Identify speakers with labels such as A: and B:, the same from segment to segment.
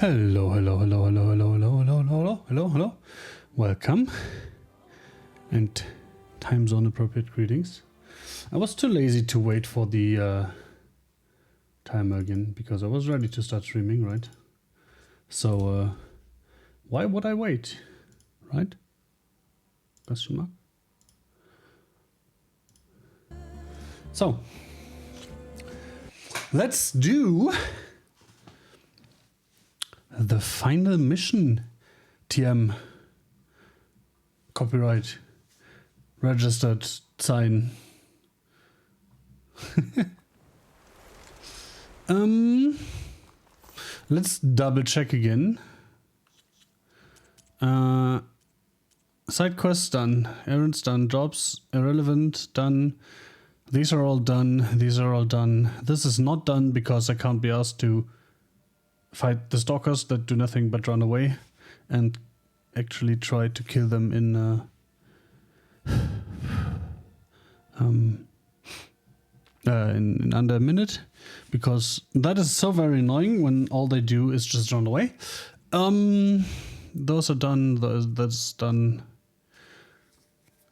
A: Hello, hello, hello, hello, hello, hello, hello, hello, hello, hello. Welcome. And time zone appropriate greetings. I was too lazy to wait for the timer again because I was ready to start streaming, right? So why would I wait, right? Question mark. So let's do the final mission. TM. Copyright. Registered. Sign. Let's double check again. Side quests done. Errands done. Jobs irrelevant. Done. These are all done. These are all done. This is not done because I can't be asked to fight the stalkers that do nothing but run away and actually try to kill them in under a minute, because that is so very annoying when all they do is just run away. Those are done. That's done.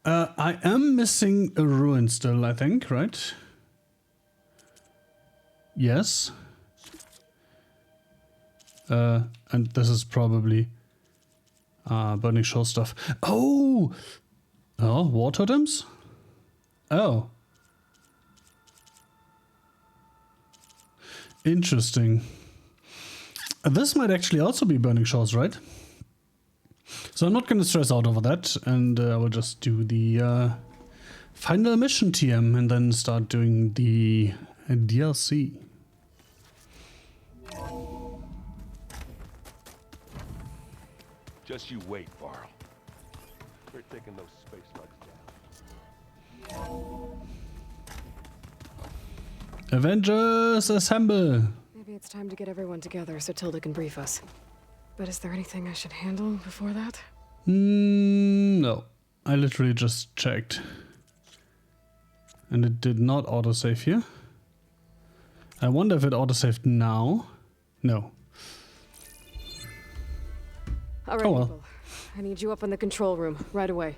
A: I am missing a ruin still, I think, right? Yes. And this is probably Burning Shore stuff. Oh! Oh, war totems? Oh. Interesting. This might actually also be Burning Shores, right? So I'm not going to stress out over that, and I will just do the final mission TM and then start doing the DLC.
B: Just you wait, Varl. We're taking those space slugs down.
A: Avengers assemble!
C: Maybe it's time to get everyone together so Tilda can brief us. But is there anything I should handle before that?
A: No. I literally just checked. And it did not autosave here. I wonder if it autosaved now. No.
C: All right,
A: Oh well.
C: people. I need you up in the control room right away.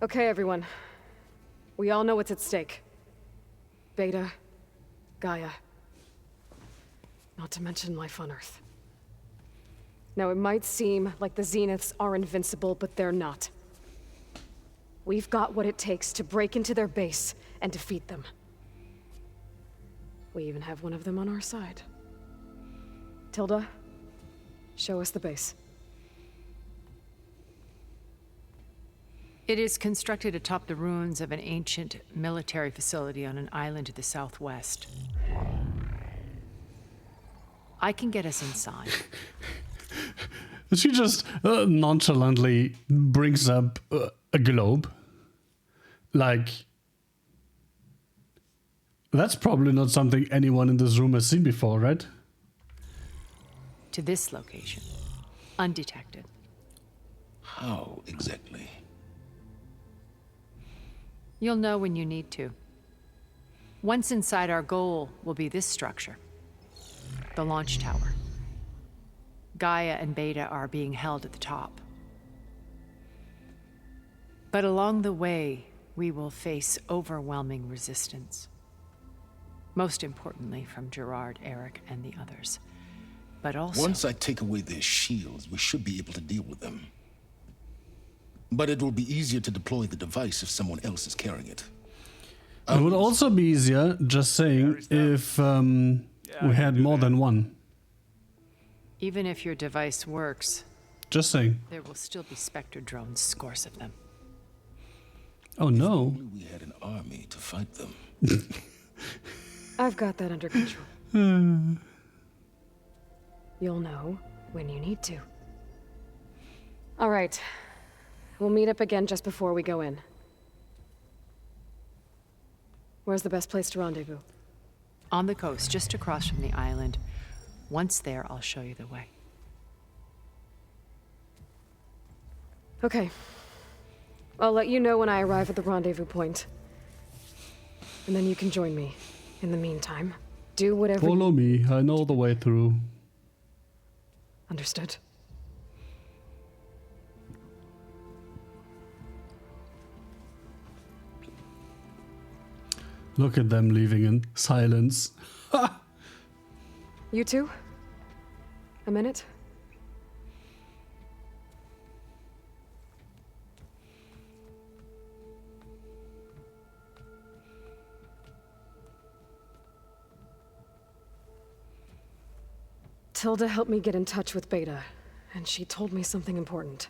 C: Okay, everyone. We all know what's at stake. Beta, Gaia. Not to mention life on Earth. Now, it might seem like the Zeniths are invincible, but they're not. We've got what it takes to break into their base and defeat them. We even have one of them on our side. Tilda, show us the base.
D: It is constructed atop the ruins of an ancient military facility on an island to the southwest. I can get us inside.
A: She just nonchalantly brings up a globe. Like, that's probably not something anyone in this room has seen before, right?
D: To this location, undetected.
E: How exactly?
D: You'll know when you need to. Once inside, our goal will be this structure. The launch tower. Gaia and Beta are being held at the top. But along the way, we will face overwhelming resistance. Most importantly from Gerard, Eric, and the others. But also...
E: Once I take away their shields, we should be able to deal with them. But it will be easier to deploy the device if someone else is carrying it.
A: It would also be easier, just saying, if we had more than one.
D: even if your device works,
A: Just saying.
D: there will still be Spectre drones, scores of them.
A: Oh no.
E: Only we had an army to fight them.
C: I've got that under control. You'll know when you need to. All right. We'll meet up again just before we go in. Where's the best place to rendezvous?
D: On the coast, just across from the island. Once there, I'll show you the way.
C: Okay. I'll let you know when I arrive at the rendezvous point. And then you can join me In the meantime, do whatever
A: Follow me. I know the way through.
C: Understood.
A: Look at them leaving in silence.
C: You two? A minute? Tilda helped me get in touch with Beta, and she told me something important.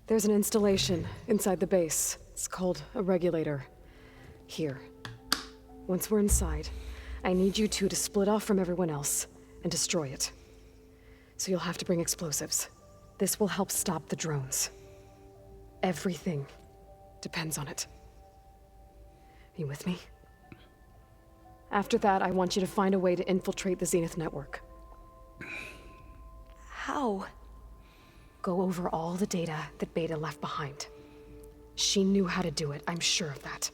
C: There's an installation inside the base. It's called a regulator. Here. Once we're inside, I need you two to split off from everyone else and destroy it. So you'll have to bring explosives. This will help stop the drones. Everything depends on it. Are you with me? After that, I want you to find a way to infiltrate the Zenith network.
F: How?
C: Go over all the data that Beta left behind. She knew how to do it, I'm sure of that.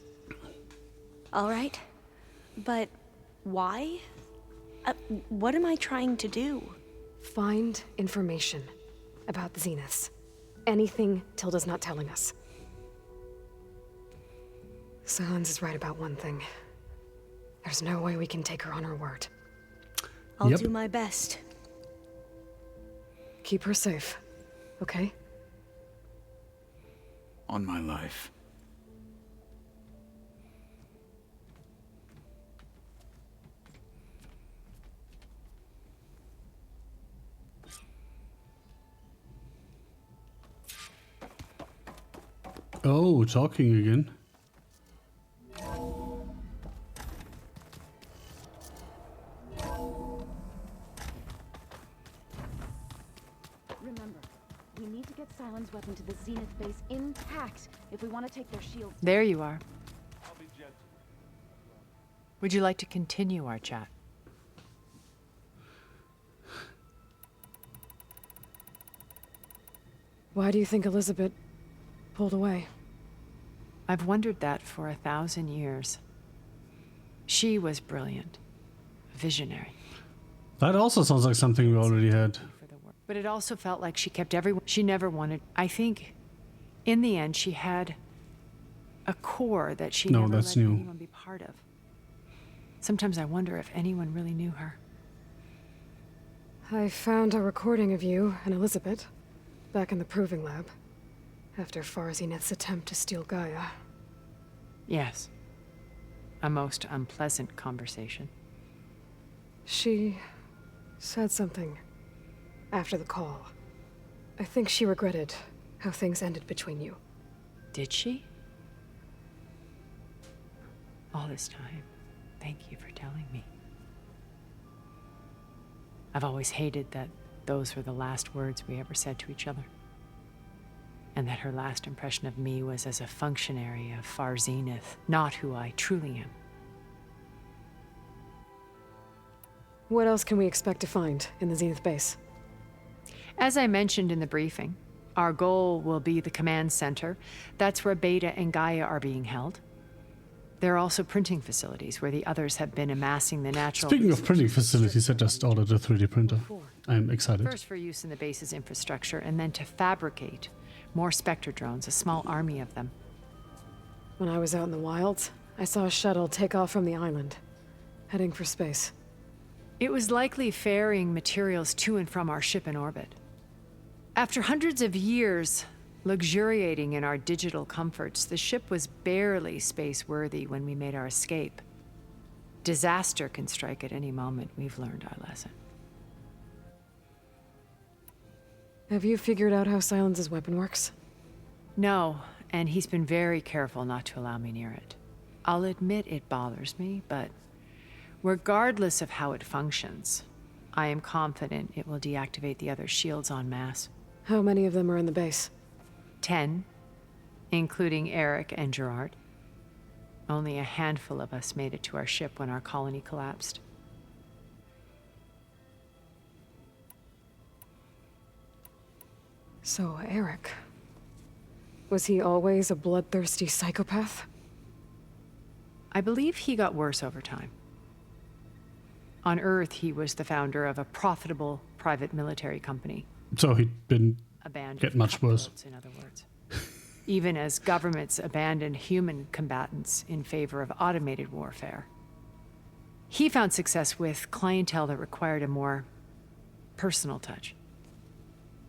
F: All right. But why? What am I trying to do?
C: Find information about the Zeniths. Anything Tilda's not telling us. Silence is right about one thing. There's no way we can take her on her word.
F: I'll
A: Yep.
F: do my best.
C: Keep her safe, okay?
G: On my life.
A: Oh, talking again.
H: Remember, we need to get Silent's weapon to the Zenith base intact if we want to take their shields.
D: There you are.
B: I'll be gentle.
D: Would you like to continue our chat?
C: Why do you think Elizabeth pulled away?
D: I've wondered that for 1,000 years. She was brilliant, visionary.
A: That also sounds like something we already had.
D: For the work. But it also felt like she kept everyone. She never wanted. I think, in the end, she had a core that she
A: No,
D: never
A: that's
D: let
A: new.
D: anyone be part of. Sometimes I wonder if anyone really knew her.
C: I found a recording of you and Elizabeth back in the proving lab after Far Zenith's attempt to steal Gaia.
D: Yes. A most unpleasant conversation.
C: She said something after the call. I think she regretted how things ended between you.
D: Did she? All this time, thank you for telling me. I've always hated that those were the last words we ever said to each other. And that her last impression of me was as a functionary of Far Zenith, not who I truly am.
C: What else can we expect to find in the Zenith base?
D: As I mentioned in the briefing, our goal will be the command center. That's where Beta and Gaia are being held. There are also printing facilities where the others have been amassing the natural...
A: Speaking of printing facilities, I just ordered a 3D printer. I'm excited.
D: First for use in the base's infrastructure, and then to fabricate more Spectre drones, a small army of them.
C: When I was out in the wilds, I saw a shuttle take off from the island, heading for space.
D: It was likely ferrying materials to and from our ship in orbit. After hundreds of years luxuriating in our digital comforts, the ship was barely space-worthy when we made our escape. Disaster can strike at any moment. We've learned our lesson.
C: Have you figured out how Silence's weapon works?
D: No, and he's been very careful not to allow me near it. I'll admit it bothers me, but regardless of how it functions, I am confident it will deactivate the other shields en masse.
C: How many of them are in the base?
D: 10, including Eric and Gerard. Only a handful of us made it to our ship when our colony collapsed.
C: So, Eric. Was he always a bloodthirsty psychopath?
D: I believe he got worse over time. On Earth, he was the founder of a profitable private military company.
A: So he didn't
D: A band
A: get
D: of
A: much worse.
D: cutthroats, in other words. Even as governments abandoned human combatants in favor of automated warfare. He found success with clientele that required a more personal touch.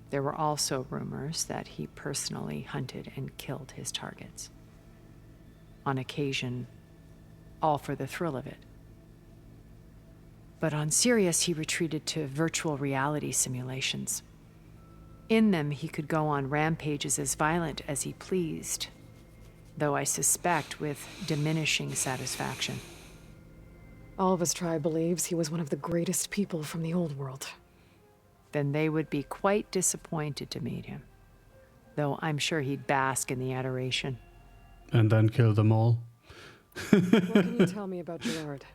D: There were also rumors that he personally hunted and killed his targets. On occasion, all for the thrill of it. But on Sirius, he retreated to virtual reality simulations. In them, he could go on rampages as violent as he pleased, though I suspect with diminishing satisfaction.
C: All of his tribe believes he was one of the greatest people from the old world.
D: Then they would be quite disappointed to meet him, though I'm sure he'd bask in the adoration.
A: And then kill them all.
C: What can you tell me about Gerard?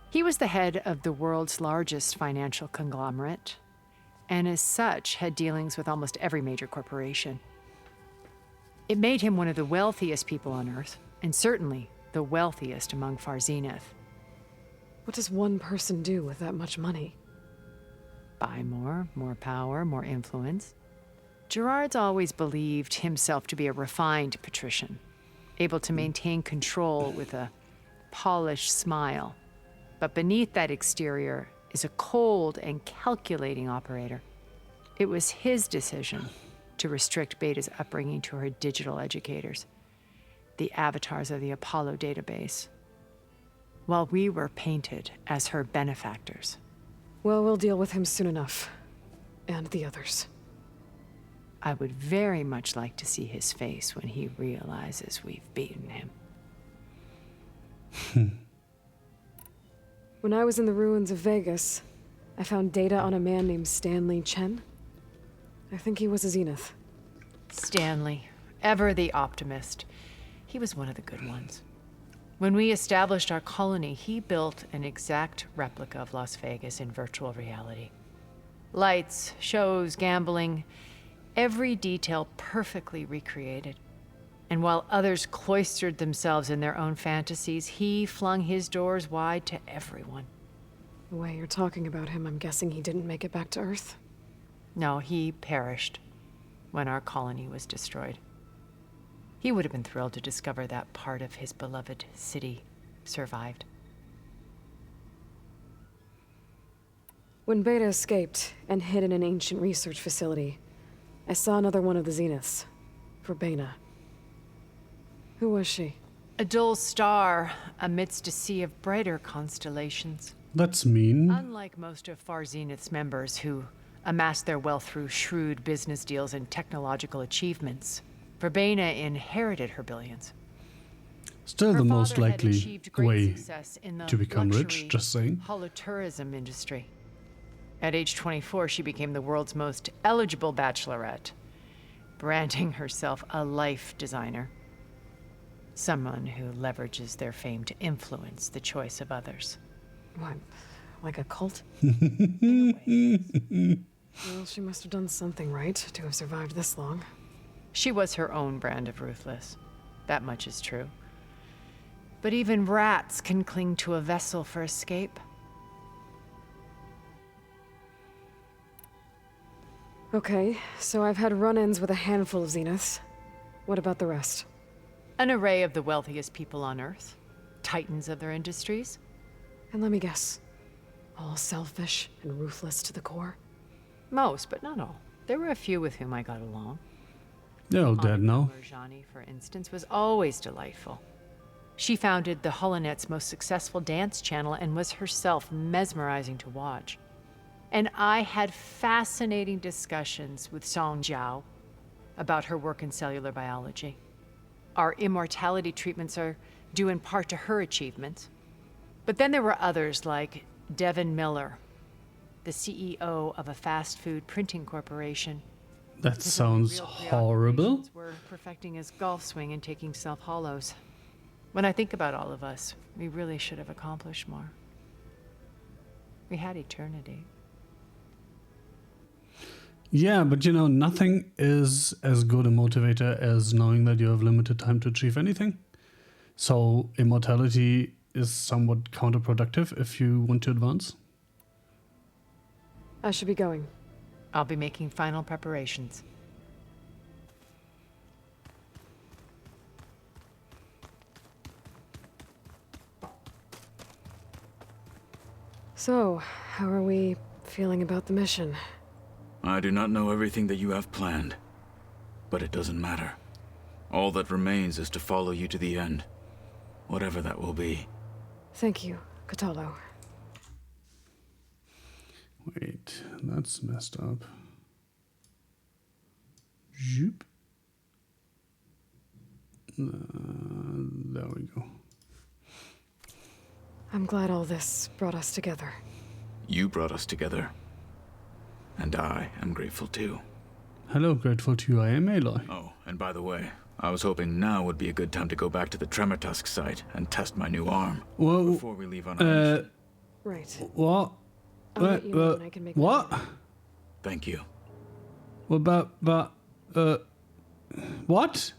D: He was the head of the world's largest financial conglomerate, and as such had dealings with almost every major corporation. It made him one of the wealthiest people on Earth, and certainly the wealthiest among Far Zenith.
C: What does one person do with that much money?
D: Buy more power, more influence. Gerard's always believed himself to be a refined patrician, able to maintain control with a polished smile. But beneath that exterior is a cold and calculating operator. It was his decision to restrict Beta's upbringing to her digital educators, the avatars of the Apollo database, while we were painted as her benefactors.
C: Well, we'll deal with him soon enough. And the others.
D: I would very much like to see his face when he realizes we've beaten him.
C: When I was in the ruins of Vegas, I found data on a man named Stanley Chen. I think he was a Zenith.
D: Stanley, ever the optimist. He was one of the good ones. When we established our colony, he built an exact replica of Las Vegas in virtual reality. Lights, shows, gambling, every detail perfectly recreated. And while others cloistered themselves in their own fantasies, he flung his doors wide to everyone.
C: The way you're talking about him, I'm guessing he didn't make it back to Earth?
D: No, he perished when our colony was destroyed. He would have been thrilled to discover that part of his beloved city survived.
C: When Beta escaped and hid in an ancient research facility, I saw another one of the Zeniths, Verbena. Who was she?
D: A dull star amidst a sea of brighter constellations.
A: That's mean.
D: Unlike most of Far Zenith's members who amassed their wealth through shrewd business deals and technological achievements, Verbena inherited her billions.
A: Still
D: Her
A: the most
D: father had
A: likely
D: achieved great
A: way
D: success in the
A: to become rich,
D: luxury
A: just saying.
D: holotourism industry. At age 24, she became the world's most eligible bachelorette, branding herself a life designer. Someone who leverages their fame to influence the choice of others.
C: What, like a cult?
D: In a way, yes.
C: Well, she must have done something right to have survived this long.
D: She was her own brand of ruthless. That much is true. But even rats can cling to a vessel for escape.
C: Okay, so I've had run-ins with a handful of Zeniths. What about the rest?
D: An array of the wealthiest people on Earth. Titans of their industries.
C: And let me guess. All selfish and ruthless to the core?
D: Most, but not all. There were a few with whom I got along.
A: They're all dead now.
D: Marjani, for instance, was always delightful. She founded the Holonet's most successful dance channel and was herself mesmerizing to watch. And I had fascinating discussions with Song Jiao about her work in cellular biology. Our immortality treatments are due in part to her achievements. But then there were others like Devin Miller, the CEO of a fast food printing corporation.
A: That
D: His only
A: sounds
D: real
A: horrible.
D: preoccupations were perfecting his golf swing and taking self-hollows. When I think about all of us, we really should have accomplished more. We had eternity.
A: Yeah, but you know, nothing is as good a motivator as knowing that you have limited time to achieve anything. So immortality is somewhat counterproductive if you want to advance.
C: I should be going.
D: I'll be making final preparations.
C: So, how are we feeling about the mission?
G: I do not know everything that you have planned, but it doesn't matter. All that remains is to follow you to the end, whatever that will be.
C: Thank you, Katalo.
A: Wait, that's messed up. Zoop. There we go.
C: I'm glad all this brought us together.
G: You brought us together, and I am grateful too.
A: Hello, grateful to you. I am Aloy.
G: Oh, and by the way, I was hoping now would be a good time to go back to the Tremor Tusk site and test my new arm
A: Whoa,
G: before we leave on our mission.
C: Right.
A: What?
C: I'll let you know when I can make
A: what?
C: that
G: Thank you.
A: What about, what?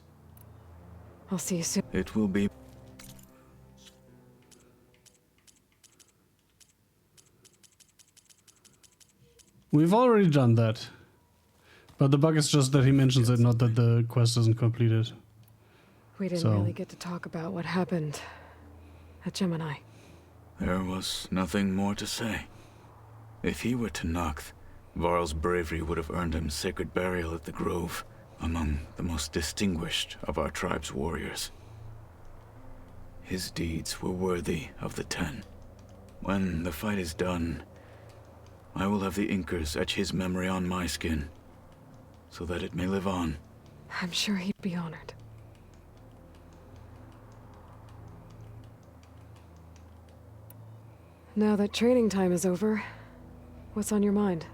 C: I'll see you soon.
G: It will be.
A: We've already done that. But the bug is just that he mentions it, not that the quest isn't completed.
C: We didn't really get to talk about what happened at Gemini.
G: There was nothing more to say. If he were to Noct, Varl's bravery would have earned him sacred burial at the Grove, among the most distinguished of our tribe's warriors. His deeds were worthy of the Ten. When the fight is done, I will have the Inkers etch his memory on my skin, so that it may live on.
C: I'm sure he'd be honored. Now that training time is over, what's on your mind?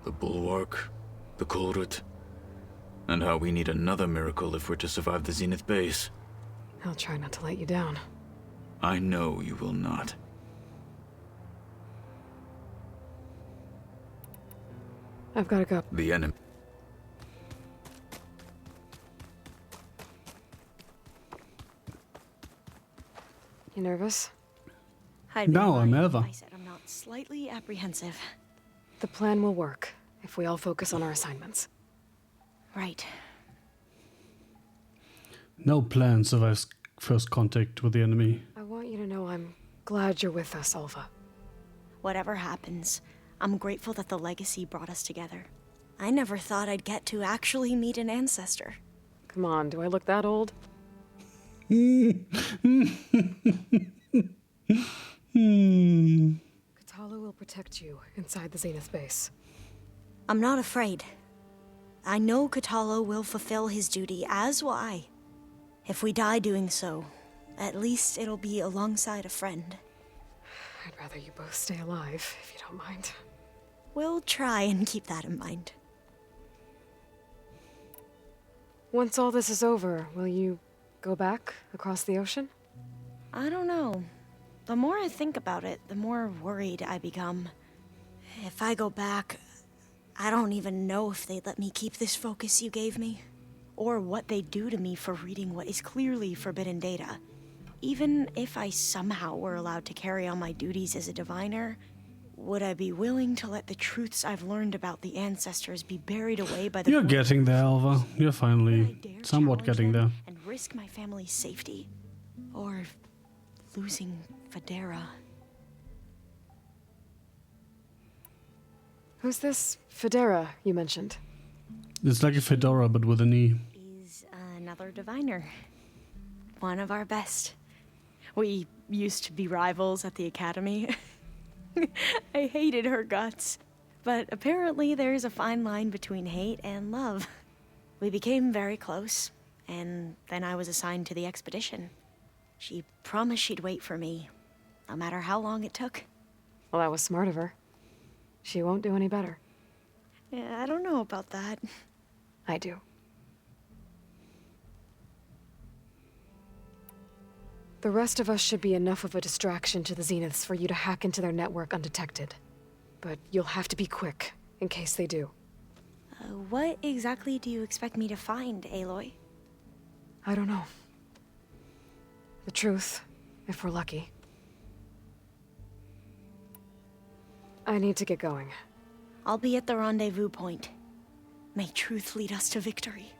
G: The Bulwark, the Kulrut, and how we need another miracle if we're to survive the Zenith base.
C: I'll try not to let you down.
G: I know you will not.
C: I've gotta go.
G: The enemy.
C: You nervous?
F: I'd be
A: No, I'm
F: lying if
A: never.
F: I said I'm not slightly apprehensive.
C: The plan will work if we all focus on our assignments.
F: Right.
A: No plan survives first contact with the enemy.
C: I want you to know I'm glad you're with us, Alva.
F: Whatever happens, I'm grateful that the legacy brought us together. I never thought I'd get to actually meet an ancestor.
C: Come on, do I look that old? Katalo will protect you inside the Zenith base.
F: I'm not afraid. I know Katalo will fulfill his duty, as will I. If we die doing so, at least it'll be alongside a friend.
C: I'd rather you both stay alive, if you don't mind.
F: We'll try and keep that in mind.
C: Once all this is over, will you go back across the ocean?
F: I don't know. The more I think about it, the more worried I become. If I go back, I don't even know if they'd let me keep this focus you gave me, or what they'd do to me for reading what is clearly forbidden data. Even if I somehow were allowed to carry on my duties as a diviner, would I be willing to let the truths I've learned about the ancestors be buried away by the...
A: You're getting there, Alva. You're
F: Would I
A: finally
F: dare
A: somewhat
F: challenge
A: getting
F: them
A: there.
F: and risk my family's safety? Or losing Federa?
C: Who's this Federa you mentioned?
A: It's like a fedora, but with an E.
F: He's another diviner. One of our best. We used to be rivals at the academy. I hated her guts. But apparently there's a fine line between hate and love. We became very close, and then I was assigned to the expedition. She promised she'd wait for me, no matter how long it took.
C: Well, that was smart of her. She won't do any better.
F: Yeah, I don't know about that.
C: I do. The rest of us should be enough of a distraction to the Zeniths for you to hack into their network undetected. But you'll have to be quick, in case they do.
F: What exactly do you expect me to find, Aloy?
C: I don't know. The truth, if we're lucky. I need to get going.
F: I'll be at the rendezvous point. May truth lead us to victory.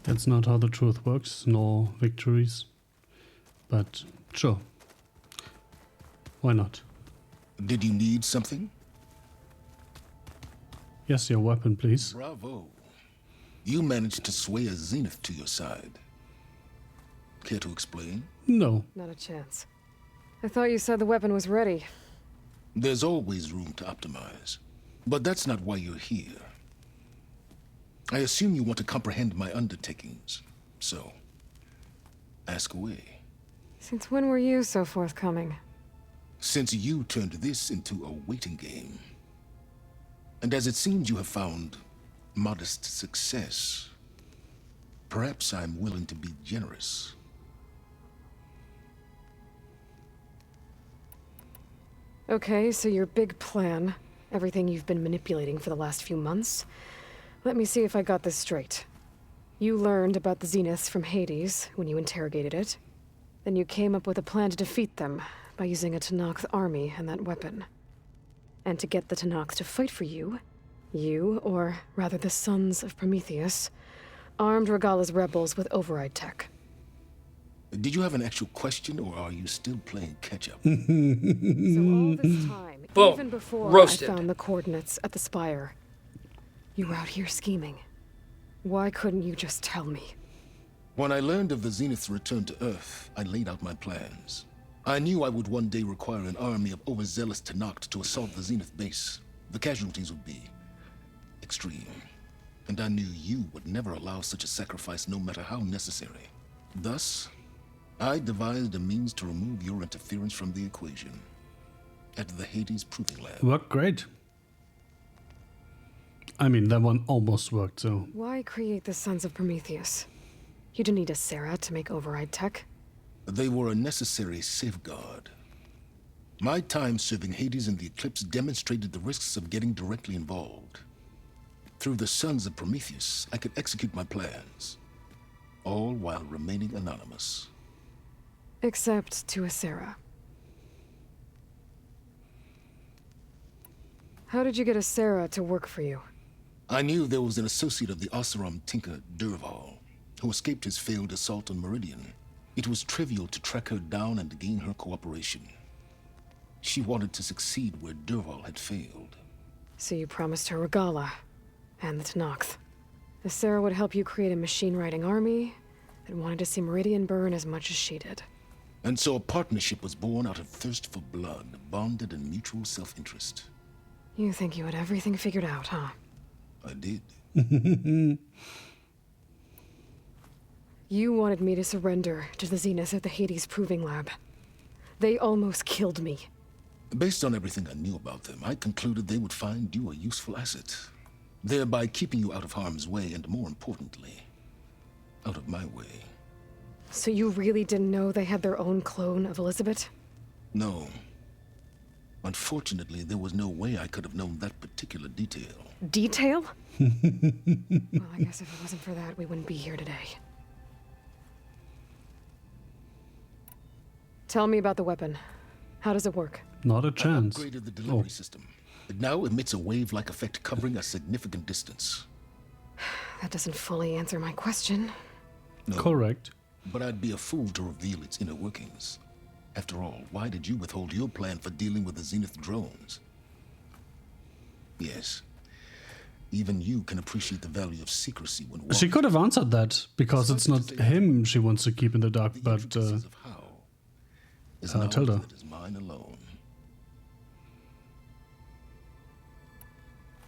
A: That's not how the truth works, nor victories. But sure. Why not?
E: Did you need something?
A: Yes, your weapon, please.
E: Bravo. You managed to sway a Zenith to your side. Care to explain?
A: No.
C: Not a chance. I thought you said the weapon was ready.
E: There's always room to optimize. But that's not why you're here. I assume you want to comprehend my undertakings. So, ask away.
C: Since when were you so forthcoming?
E: Since you turned this into a waiting game. And as it seems you have found modest success, perhaps I'm willing to be generous.
C: Okay, so your big plan, everything you've been manipulating for the last few months. Let me see if I got this straight. You learned about the Zeniths from Hades when you interrogated it. Then you came up with a plan to defeat them by using a Tenakth army and that weapon. And to get the Tenakth to fight for you, or rather the Sons of Prometheus, armed Regalla's rebels with override tech.
E: Did you have an actual question, or are you still playing catch-up?
C: So all this time,
I: Boom.
C: even before
I: Roasted.
C: I found the coordinates at the Spire, you were out here scheming. Why couldn't you just tell me?
E: When I learned of the Zenith's return to Earth, I laid out my plans. I knew I would one day require an army of overzealous Tenakth to assault the Zenith base. The casualties would be extreme. And I knew you would never allow such a sacrifice, no matter how necessary. Thus, I devised a means to remove your interference from the equation. At the Hades Proving Lab.
A: Worked great. I mean, that one almost worked, so...
C: Why create the Sons of Prometheus? You didn't need a Sarah to make override tech.
E: They were a necessary safeguard. My time serving Hades in the Eclipse demonstrated the risks of getting directly involved. Through the Sons of Prometheus, I could execute my plans, all while remaining anonymous.
C: Except to a Sarah. How did you get a Sarah to work for you?
E: I knew there was an associate of the Oseram tinker, Durval, who escaped his failed assault on Meridian. It was trivial to track her down and gain her cooperation. She wanted to succeed where Durval had failed.
C: So you promised her Regalla, and the Tenakth. The Sarah would help you create a machine-riding army that wanted to see Meridian burn as much as she did.
E: And so a partnership was born out of thirst for blood, bonded in mutual self-interest.
C: You think you had everything figured out, huh?
E: I did.
C: You wanted me to surrender to the Zenith at the Hades Proving Lab. They almost killed me.
E: Based on everything I knew about them, I concluded they would find you a useful asset, thereby keeping you out of harm's way and, more importantly, out of my way.
C: So you really didn't know they had their own clone of Elizabeth?
E: No. Unfortunately, there was no way I could have known that particular detail.
C: Detail? Well, I guess if it wasn't for that, we wouldn't be here today. Tell me about the weapon. How does it work?
A: Not a
E: I
A: chance.
E: upgraded the delivery system. It now emits a wave-like effect covering a significant distance.
C: That doesn't fully answer my question.
E: No,
A: Correct.
E: but I'd be a fool to reveal its inner workings. After all, why did you withhold your plan for dealing with the Zenith drones? Yes. Even you can appreciate the value of secrecy when walking.
A: She could have answered that, because it's not him she wants to keep in the dark,
E: The
A: but
E: intricacies of how is
A: Tilda.
E: knowledge that is mine alone.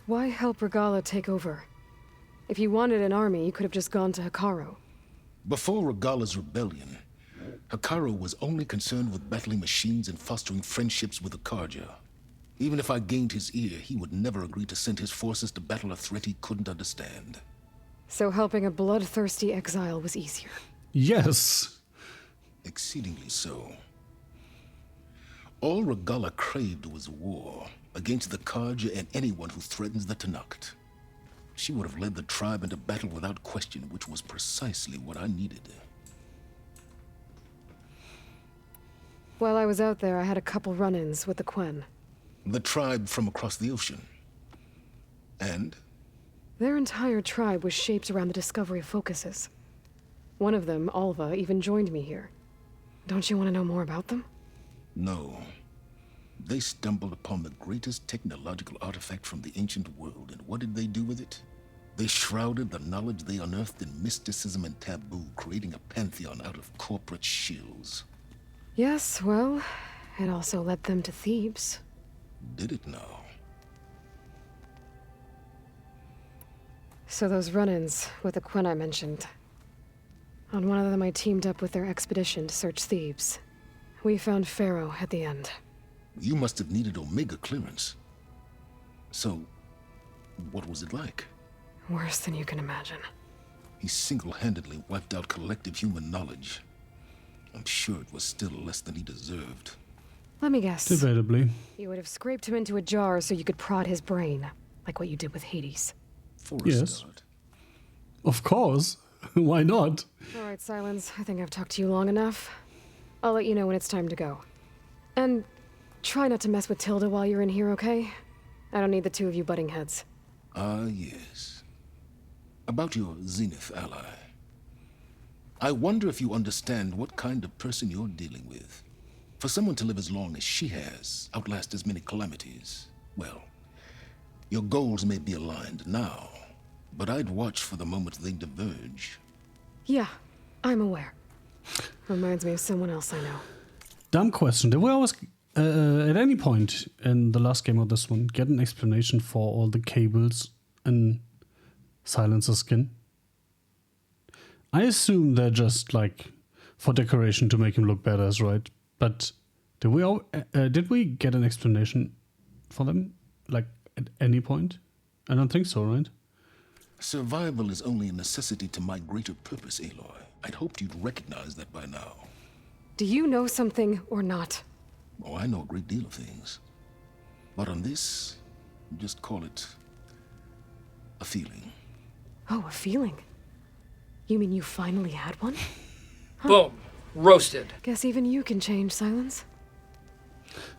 C: Why help Regalla take over? If you wanted an army, you could have just gone to Hikaru.
E: Before Regalla's rebellion, Hikaru was only concerned with battling machines and fostering friendships with the Karja. Even if I gained his ear, he would never agree to send his forces to battle a threat he couldn't understand.
C: So helping a bloodthirsty exile was easier.
A: yes.
E: Exceedingly so. All Regalla craved was war against the Karja and anyone who threatens the Tenakth. She would have led the tribe into battle without question, which was precisely what I needed.
C: While I was out there, I had a couple run-ins with the Quen.
E: The tribe from across the ocean. And?
C: Their entire tribe was shaped around the discovery of focuses. One of them, Alva, even joined me here. Don't you want to know more about them?
E: No. They stumbled upon the greatest technological artifact from the ancient world, and what did they do with it? They shrouded the knowledge they unearthed in mysticism and taboo, creating a pantheon out of corporate shills.
C: Yes, well, it also led them to Thebes.
E: Did it now?
C: So those run-ins with the Quen I mentioned. On one of them I teamed up with their expedition to search Thebes. We found Pharaoh at the end.
E: You must have needed Omega clearance. So, what was it like?
C: Worse than you can imagine.
E: He single-handedly wiped out collective human knowledge. I'm sure it was still less than he deserved.
C: Let me guess.
A: Debatably.
C: You would have scraped him into a jar so you could prod his brain, like what you did with Hades.
E: For a
A: Yes.
E: start.
A: Of course. Why not?
C: All right, Silence. I think I've talked to you long enough. I'll let you know when it's time to go. And try not to mess with Tilda while you're in here, okay? I don't need the two of you butting heads.
E: Ah, yes. About your Zenith ally. I wonder if you understand what kind of person you're dealing with. For someone to live as long as she has, outlast as many calamities, well, your goals may be aligned now, but I'd watch for the moment they diverge.
C: Yeah, I'm aware. Reminds me of someone else I know.
A: Dumb question. Did we always, at any point in the last game or this one, get an explanation for all the cables in Silence's skin? I assume they're just like for decoration to make him look badass, right? But did we get an explanation for them, like at any point? I don't think so, right?
E: Survival is only a necessity to my greater purpose, Aloy. I'd hoped you'd recognize that by now.
C: Do you know something or not?
E: Oh, I know a great deal of things. But on this, just call it a feeling.
C: Oh, a feeling. You mean you finally had one?
I: Boom. Roasted.
C: Guess even you can change, Silence.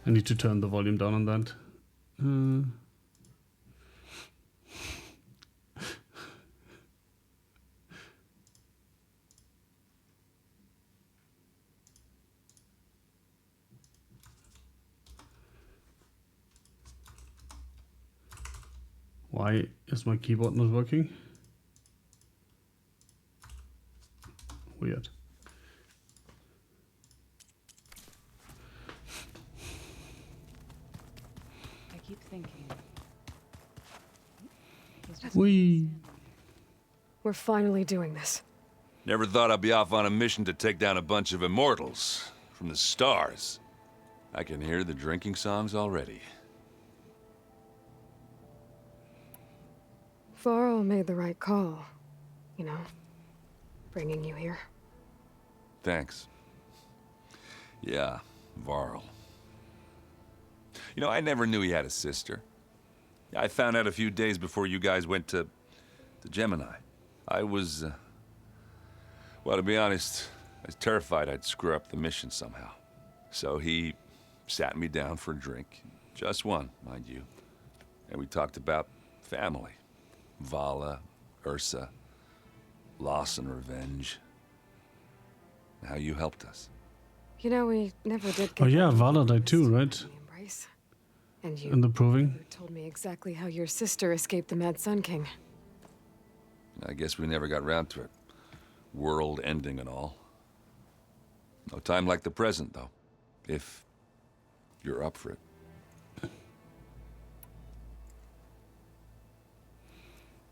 A: I need to turn the volume down on that. Why is my keyboard not working? Weird.
H: I keep thinking.
C: We're finally doing this.
B: Never thought I'd be off on a mission to take down a bunch of immortals from the stars. I can hear the drinking songs already.
C: Varl made the right call. You know, bringing you here.
B: Thanks. Yeah, Varl. You know, I never knew he had a sister. I found out a few days before you guys went to Gemini. I was, well, to be honest, I was terrified I'd screw up the mission somehow. So he sat me down for a drink. Just one, mind you. And we talked about family. Vala, Ursa, loss and revenge. How you helped us.
C: You know, we never did get
A: Oh yeah,
C: back to
A: Vala died too,
C: the
A: right?
C: embrace. And you
A: In the proving.
C: told me exactly how your sister escaped the Mad Sun King.
B: I guess we never got round to it. World ending and all. No time like the present, though. If you're up for it.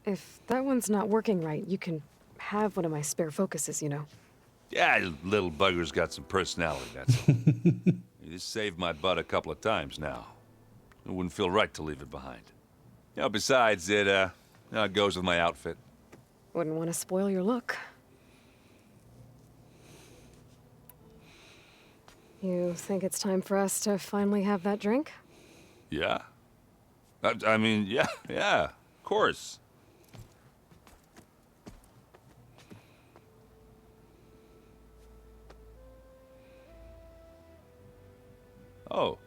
C: If that one's not working right, you can have one of my spare focuses, you know.
B: Yeah, little bugger's got some personality, that's all. You just saved my butt a couple of times now. It wouldn't feel right to leave it behind. You know, besides, it goes with my outfit.
C: Wouldn't want to spoil your look. You think it's time for us to finally have that drink?
B: Yeah? I mean, yeah, of course. Oh.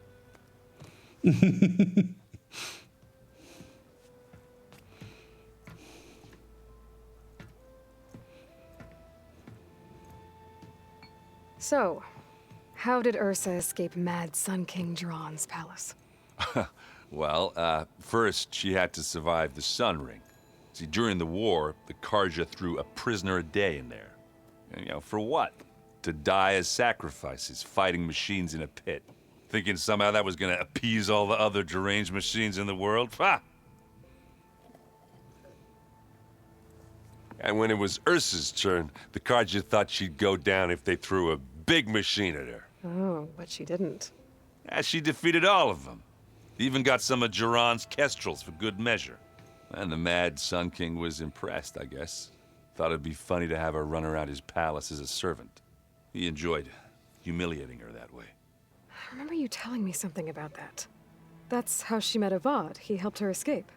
C: So, how did Ursa escape Mad Sun King Jiran's palace?
B: Well, first she had to survive the Sun Ring. See, during the war, the Karja threw a prisoner a day in there. And, for what? To die as sacrifices, fighting machines in a pit. Thinking somehow that was gonna appease all the other deranged machines in the world? Ha! And when it was Ursa's turn, the Karja thought she'd go down if they threw a big machine at her.
C: Oh, but she didn't.
B: Yeah, she defeated all of them. Even got some of Jiran's kestrels for good measure. And the Mad Sun King was impressed, I guess. Thought it'd be funny to have her run around his palace as a servant. He enjoyed humiliating her that way.
C: I remember you telling me something about that. That's how she met Avad. He helped her escape.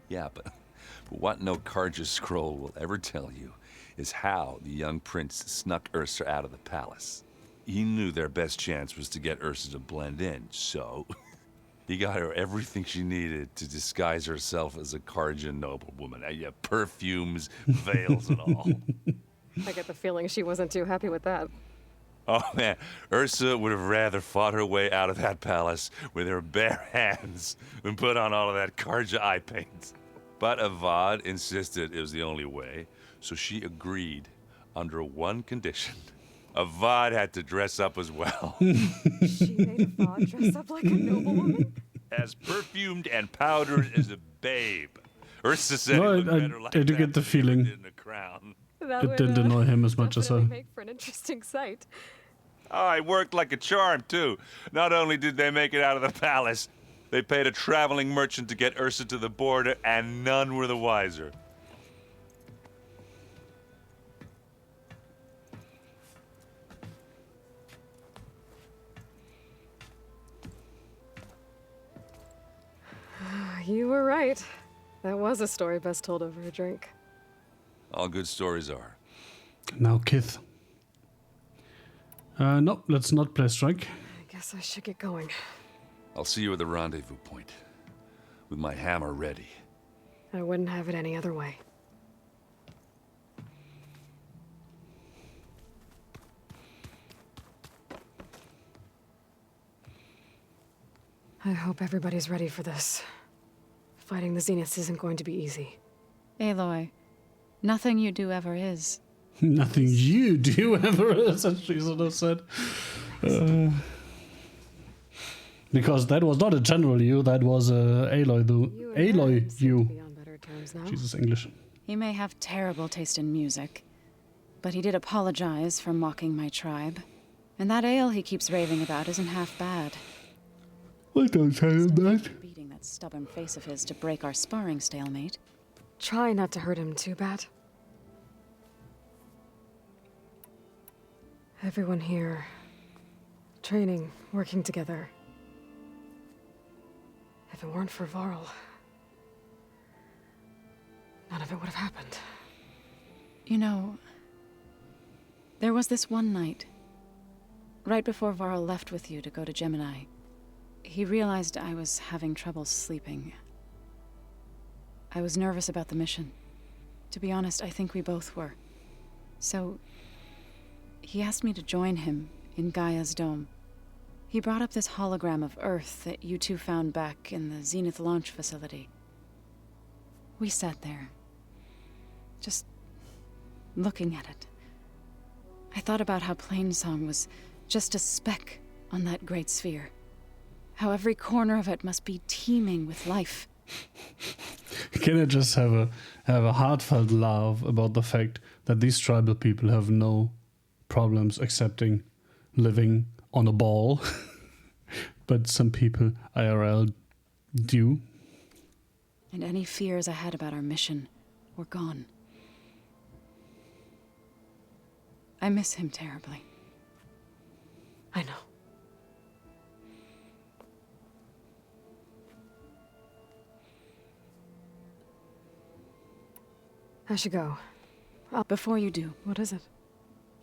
B: Yeah, but what no Karja scroll will ever tell you is how the young prince snuck Ursa out of the palace. He knew their best chance was to get Ursa to blend in, so he got her everything she needed to disguise herself as a Karja noblewoman. Yeah, perfumes, veils, and all.
C: I get the feeling she wasn't too happy with that.
B: Oh man, Ursa would have rather fought her way out of that palace with her bare hands than put on all of that Karja eye paint. But Avad insisted it was the only way, so she agreed under one condition. Avad had to dress up as well.
C: She made Avad dress up like a noblewoman?
B: As perfumed and powdered as a babe. Ursa said
A: No,
B: it looked better like
A: I do
B: that
A: get the
B: than she ever
A: feeling
B: did in a crown.
C: That
A: it didn't annoy him as much as her.
C: definitely make for an interesting sight.
B: Oh, it worked like a charm, too. Not only did they make it out of the palace, they paid a traveling merchant to get Ursa to the border, and none were the wiser.
C: You were right. That was a story best told over a drink.
B: All good stories are.
A: Now, Kith. No, let's not play strike.
C: I guess I should get going.
B: I'll see you at the rendezvous point, with my hammer ready.
C: I wouldn't have it any other way. I hope everybody's ready for this. Fighting the Zeniths isn't going to be easy.
H: Aloy, nothing you do ever is.
A: Nothing you do ever is, as she sort of said. Because that was not a general you, that was Aloy, Aloy you.
C: Be on better terms now.
A: Jesus, English.
H: He may have terrible taste in music, but he did apologize for mocking my tribe. And that ale he keeps raving about isn't half bad.
A: I don't tell him that.
H: Beating that stubborn face of his to break our sparring stalemate.
C: Try not to hurt him too bad. Everyone here, training, working together. If it weren't for Varl, none of it would have happened.
H: You know, there was this one night, right before Varl left with you to go to Gemini. He realized I was having trouble sleeping. I was nervous about the mission. To be honest, I think we both were. So, he asked me to join him in Gaia's dome. He brought up this hologram of Earth that you two found back in the Zenith launch facility. We sat there, just looking at it. I thought about how Plainsong was just a speck on that great sphere. How every corner of it must be teeming with life.
A: Can I just have a heartfelt laugh about the fact that these tribal people have no problems accepting living on a ball, but some people IRL do.
H: And any fears I had about our mission were gone. I miss him terribly.
C: I know. I should go.
H: Before you do,
C: What is it?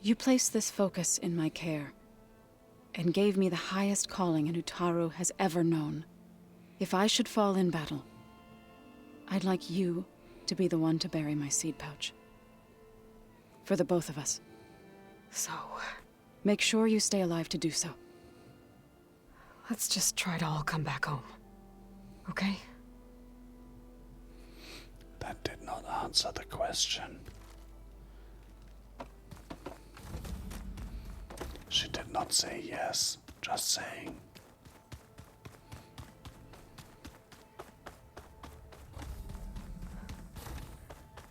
H: you place this focus in my care. and gave me the highest calling an Utaru has ever known. If I should fall in battle, I'd like you to be the one to bury my seed pouch. For the both of us.
C: So,
H: Make sure you stay alive to do so.
C: let's just try to all come back home. Okay?
A: That did not answer the question. She did not say yes, just saying.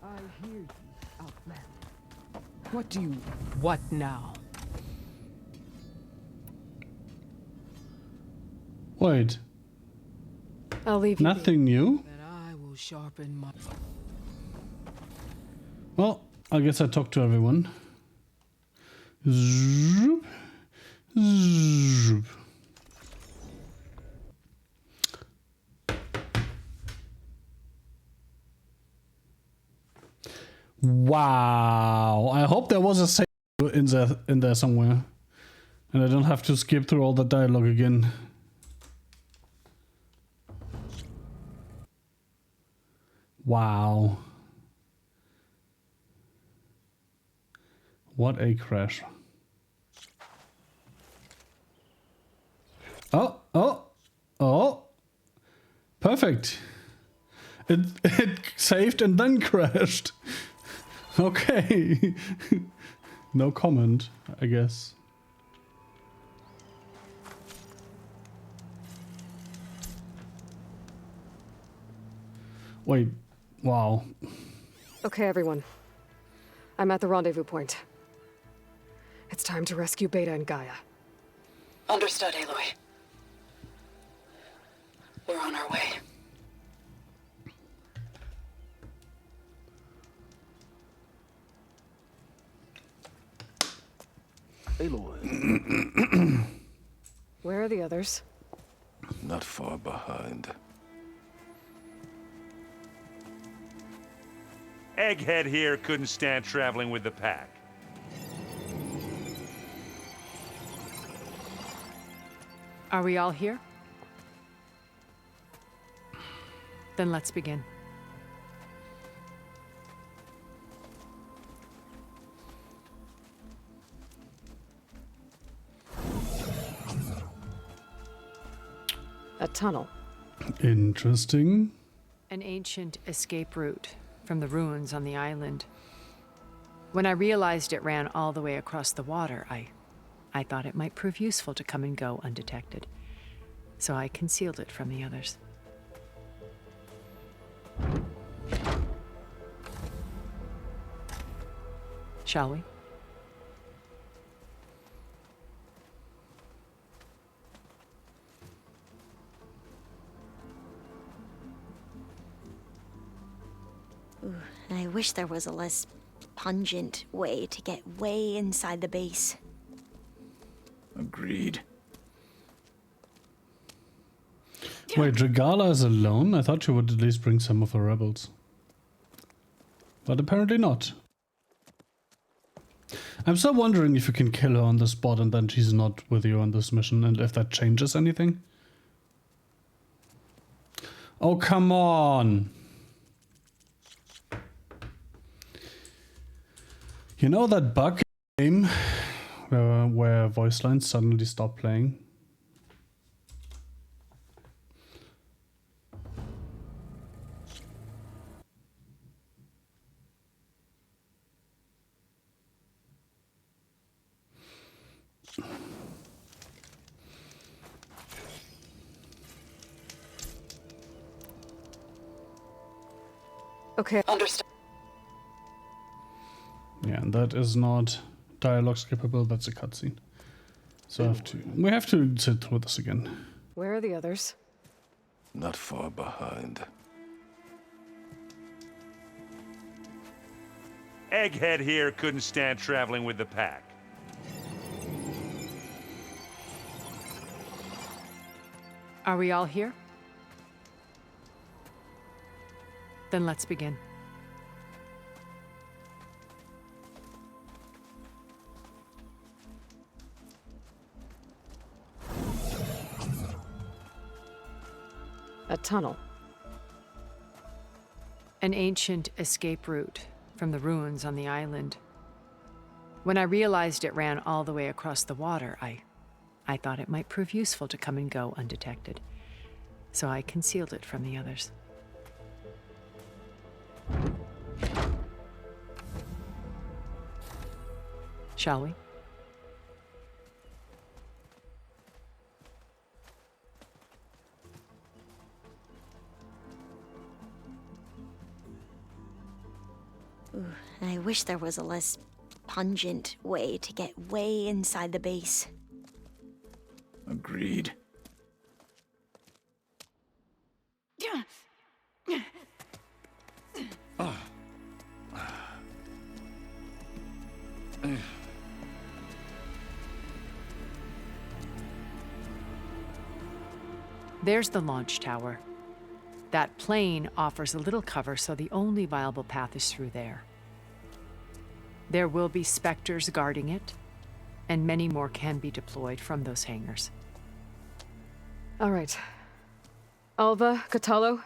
J: I hear you, Outlander. What do you... What now?
A: Wait,
C: I'll leave you be.
A: nothing new?
J: That I will sharpen my...
A: Well, I guess I talked to everyone. Zoop. Zoop. Wow. I hope there was a save in there somewhere. And I don't have to skip through all the dialogue again. Wow. What a crash. Oh. Perfect. It saved and then crashed. Okay. No comment, I guess. Wait. Wow.
C: Okay, everyone. I'm at the rendezvous point. It's time to rescue Beta and Gaia.
H: Understood, Aloy. We're on our way.
E: Aloy,
C: Where are the others?
E: not far behind.
K: Egghead here couldn't stand traveling with the pack.
D: Are we all here? Then let's begin.
C: A tunnel.
A: Interesting.
D: An ancient escape route from the ruins on the island. When I realized it ran all the way across the water, I thought it might prove useful to come and go undetected. So I concealed it from the others. Shall we?
F: Ooh, I wish there was a less pungent way to get way inside the base.
G: Agreed.
A: Wait, Regala is alone? I thought she would at least bring some of her rebels. But apparently not. I'm still wondering if you can kill her on the spot and then she's not with you on this mission, and if that changes anything. Oh, come on! You know that bug game where voice lines suddenly stop playing?
C: Okay.
H: Understood.
A: Yeah, and that is not dialogue skippable, that's a cutscene. So we have to sit through this again.
C: Where are the others?
E: Not far behind.
K: Egghead here couldn't stand traveling with the pack.
D: Are we all here? Then let's begin.
C: A tunnel.
D: An ancient escape route from the ruins on the island. When I realized it ran all the way across the water, I thought it might prove useful to come and go undetected. So I concealed it from the others. Shall we?
F: Ooh, I wish there was a less pungent way to get way inside the base.
G: Agreed.
D: There's the launch tower. That plane offers a little cover, so the only viable path is through there. There will be Spectres guarding it, and many more can be deployed from those hangars.
C: All right. Alva, Catalo,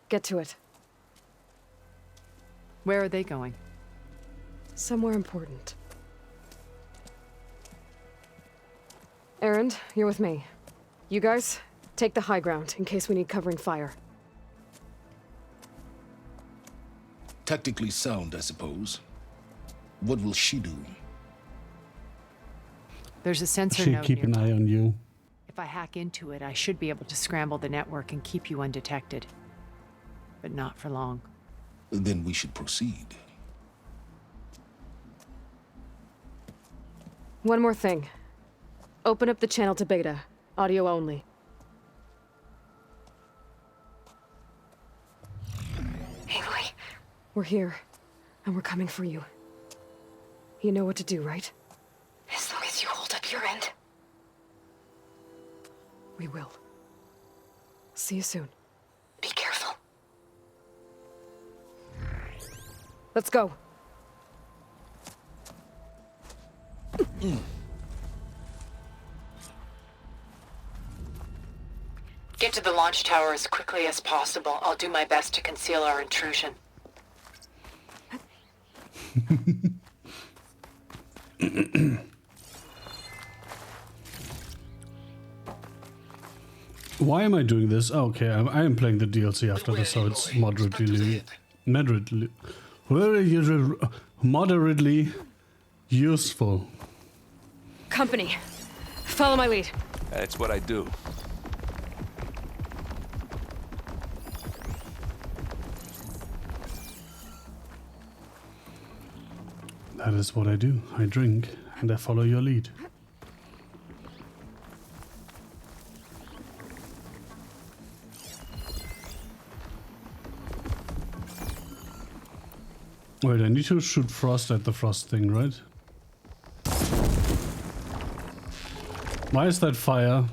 C: get to it.
D: Where are they going?
C: Somewhere important. Erend, you're with me. You guys, take the high ground in case we need covering fire.
E: Tactically sound, I suppose. What will she do?
D: There's a sensor
A: She'll
D: node
A: keep an
D: nearby.
A: eye on you.
D: If I hack into it, I should be able to scramble the network and keep you undetected. But not for long.
E: Then we should proceed.
C: One more thing. Open up the channel to Beta. Audio only. Aloy, we're here, and we're coming for you. You know what to do, right?
F: As long as you hold up your end.
C: We will. See you soon.
F: Be careful.
C: Let's go.
D: Get to the launch tower as quickly as possible. I'll do my best to conceal our intrusion.
A: Why am I doing this? Oh, okay, I am playing the DLC after this, so it's moderately useful.
C: Company. Follow my lead.
B: That's what I do.
A: That is what I do. I drink, and I follow your lead. Wait, I need to shoot Frost at the Frost thing, right? Why is that fire?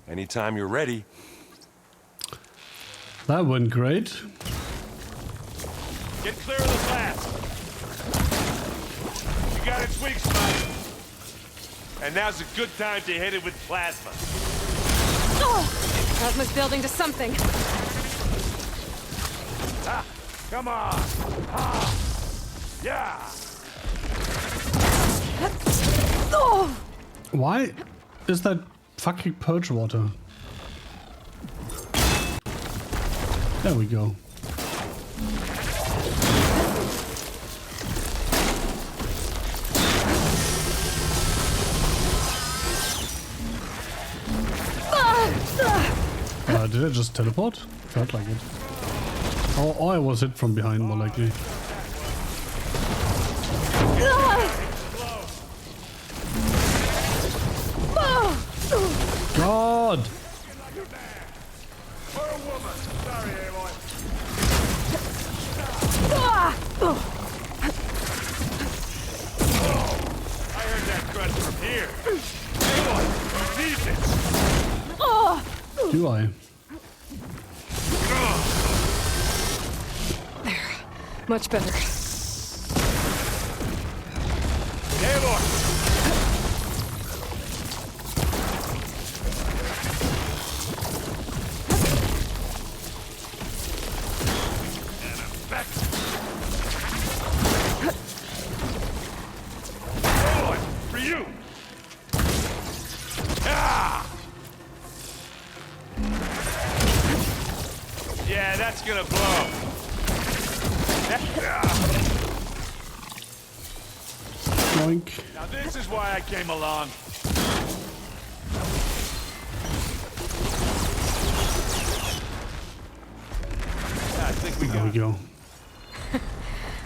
B: Anytime you're ready.
A: That went great.
K: Get clear of the blast. You got its weak spot. And now's a good time to hit it with plasma.
C: Plasma's building to something.
K: Ah, come on. Ah, yeah.
A: Why is that fucking purge water? There we go. Did I just teleport? Felt like it. Or I was hit from behind, more likely. God!
K: I heard that grunt from here. Aloy, you need this.
A: Do I?
C: Much better.
K: Aloy, Yeah, that's gonna blow.
A: Boink.
K: Now this is why I came along. I think we
A: There we go.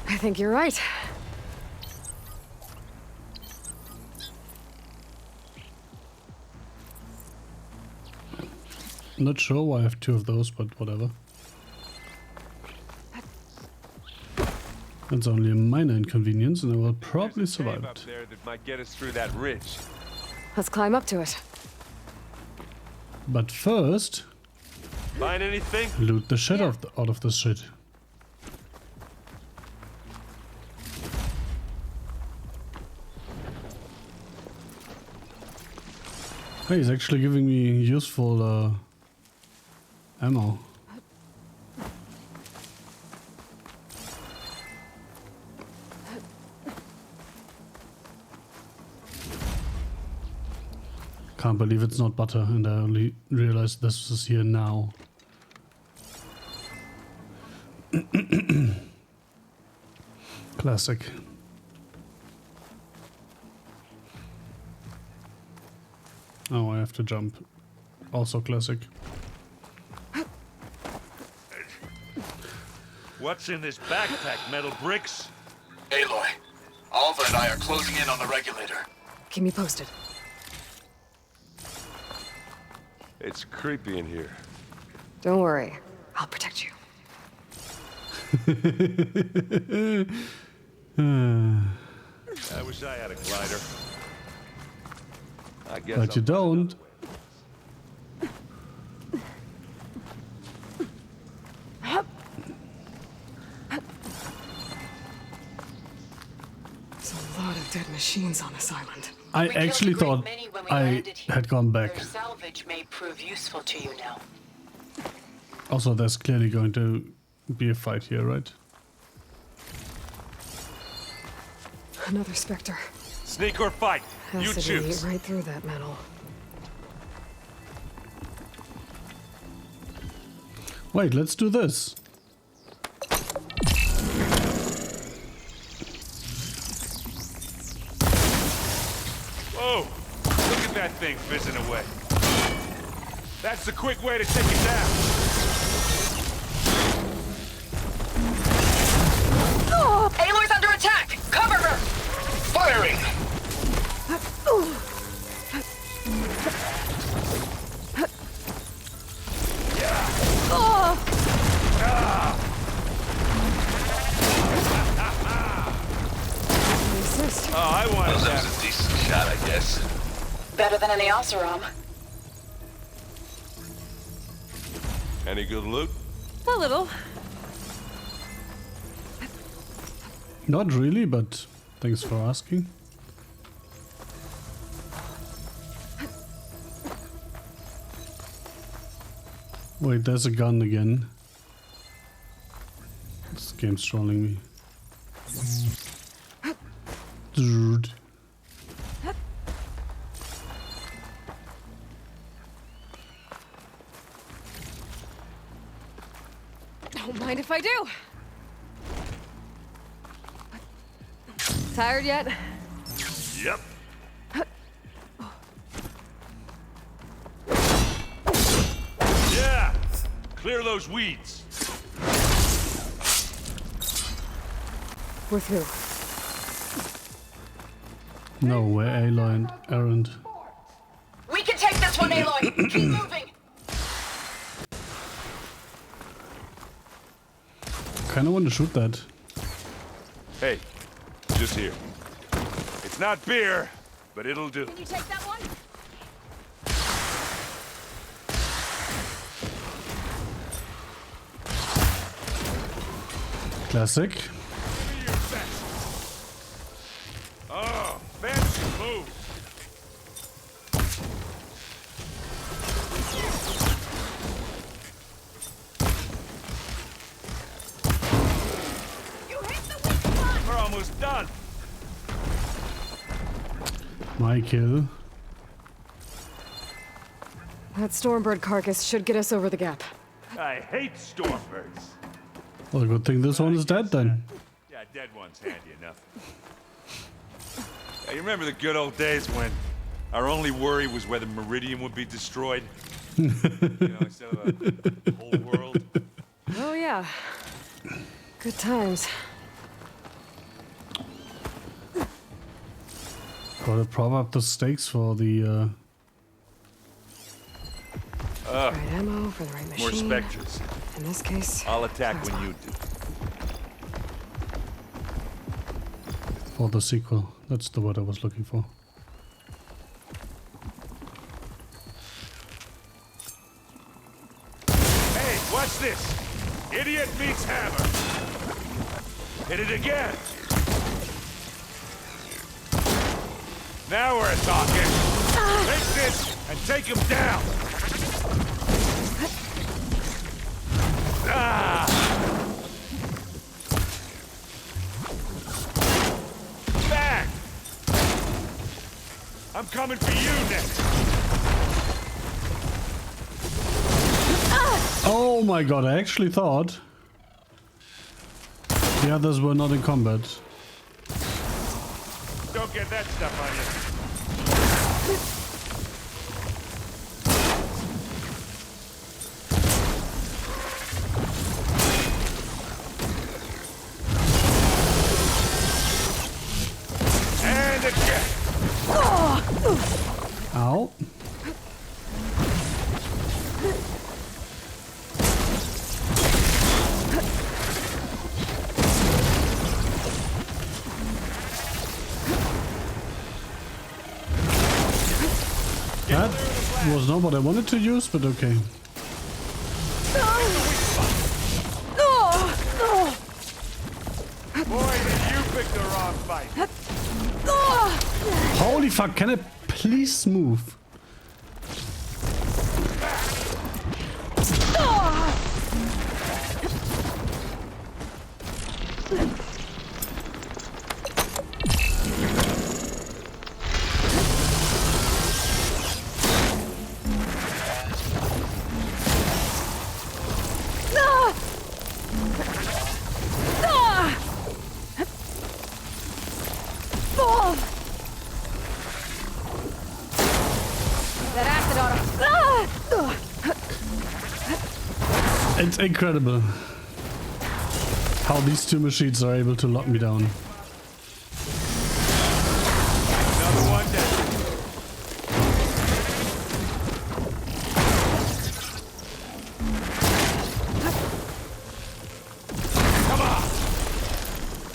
C: I think you're right.
A: Not sure why I have 2 of those, but whatever. It's only a minor inconvenience, and I will probably survive
K: Up
A: it.
K: there that might get us through that ridge.
C: Let's climb up to it.
A: But first,
K: Find anything?
A: loot the shit out of this shit. Hey, he's actually giving me useful ammo. Can't believe it's not butter, and I only realized this is here now. Classic. Oh, I have to jump. Also classic.
K: What's in this backpack? Metal bricks?
L: Aloy, Alva and I are closing in on the regulator.
C: Keep me posted.
K: It's creepy in here.
C: Don't worry. I'll protect you.
K: I wish I had a glider. I guess
A: But you don't.
C: There's a lot of dead machines on this island.
A: I actually thought I had gone back.
M: Their salvage may prove useful to you now.
A: Also, there's clearly going to be a fight here, right?
C: Another Spectre.
K: Sneak or fight. You
C: Acid
K: choose.
C: ate right through that metal.
A: Wait, let's do this.
K: Whoa! Look at that thing fizzing away. That's the quick way to take it down.
M: Aloy's under attack! Cover her!
L: Firing!
C: Assist.
K: Oh, I wanted
L: Well, that
K: that.
L: was a decent shot, I guess.
M: Better than any Oseram.
K: Any good loot?
C: A little.
A: Not really, but thanks for asking. Wait, there's a gun again. This game's trolling me. Dude.
C: Don't mind if I do. Tired yet?
K: Yep. Yeah! Clear those weeds.
C: We're through.
A: No way, Aloy and Errand.
M: We can take this one, Aloy! Keep moving!
A: Kinda want to shoot that.
K: Hey, just here. It's not beer, but it'll do.
C: Can you take that one?
A: Classic.
K: Oh, fancy move.
C: You hit the weak spot!
K: We're almost done.
A: My kill.
C: That Stormbird carcass should get us over the gap.
K: I hate stormbirds.
A: Well, good thing this one is dead then.
K: Yeah, dead one's handy enough. Yeah, you remember the good old days when our only worry was whether Meridian would be destroyed? You know, instead of the whole world.
C: Oh yeah. Good times.
A: Gotta prop up the stakes for the
C: Right ammo for the right machine.
K: More Spectres.
C: In this case,
K: I'll attack when you do.
A: for the sequel. That's the word I was looking for.
K: Hey, watch this! Idiot meets hammer! Hit it again! Now we're talking! Take this and take him down! Ah! Back! I'm coming for you next!
A: Oh my god, I actually thought the others were not in combat.
K: Don't get that stuff on you. And again!
A: Ow. That was not what I wanted to use, but okay.
K: Boy, did you pick the wrong fight.
A: Holy fuck, can I please move? It's incredible how these two machines are able to lock me down.
K: Another one down. Come on!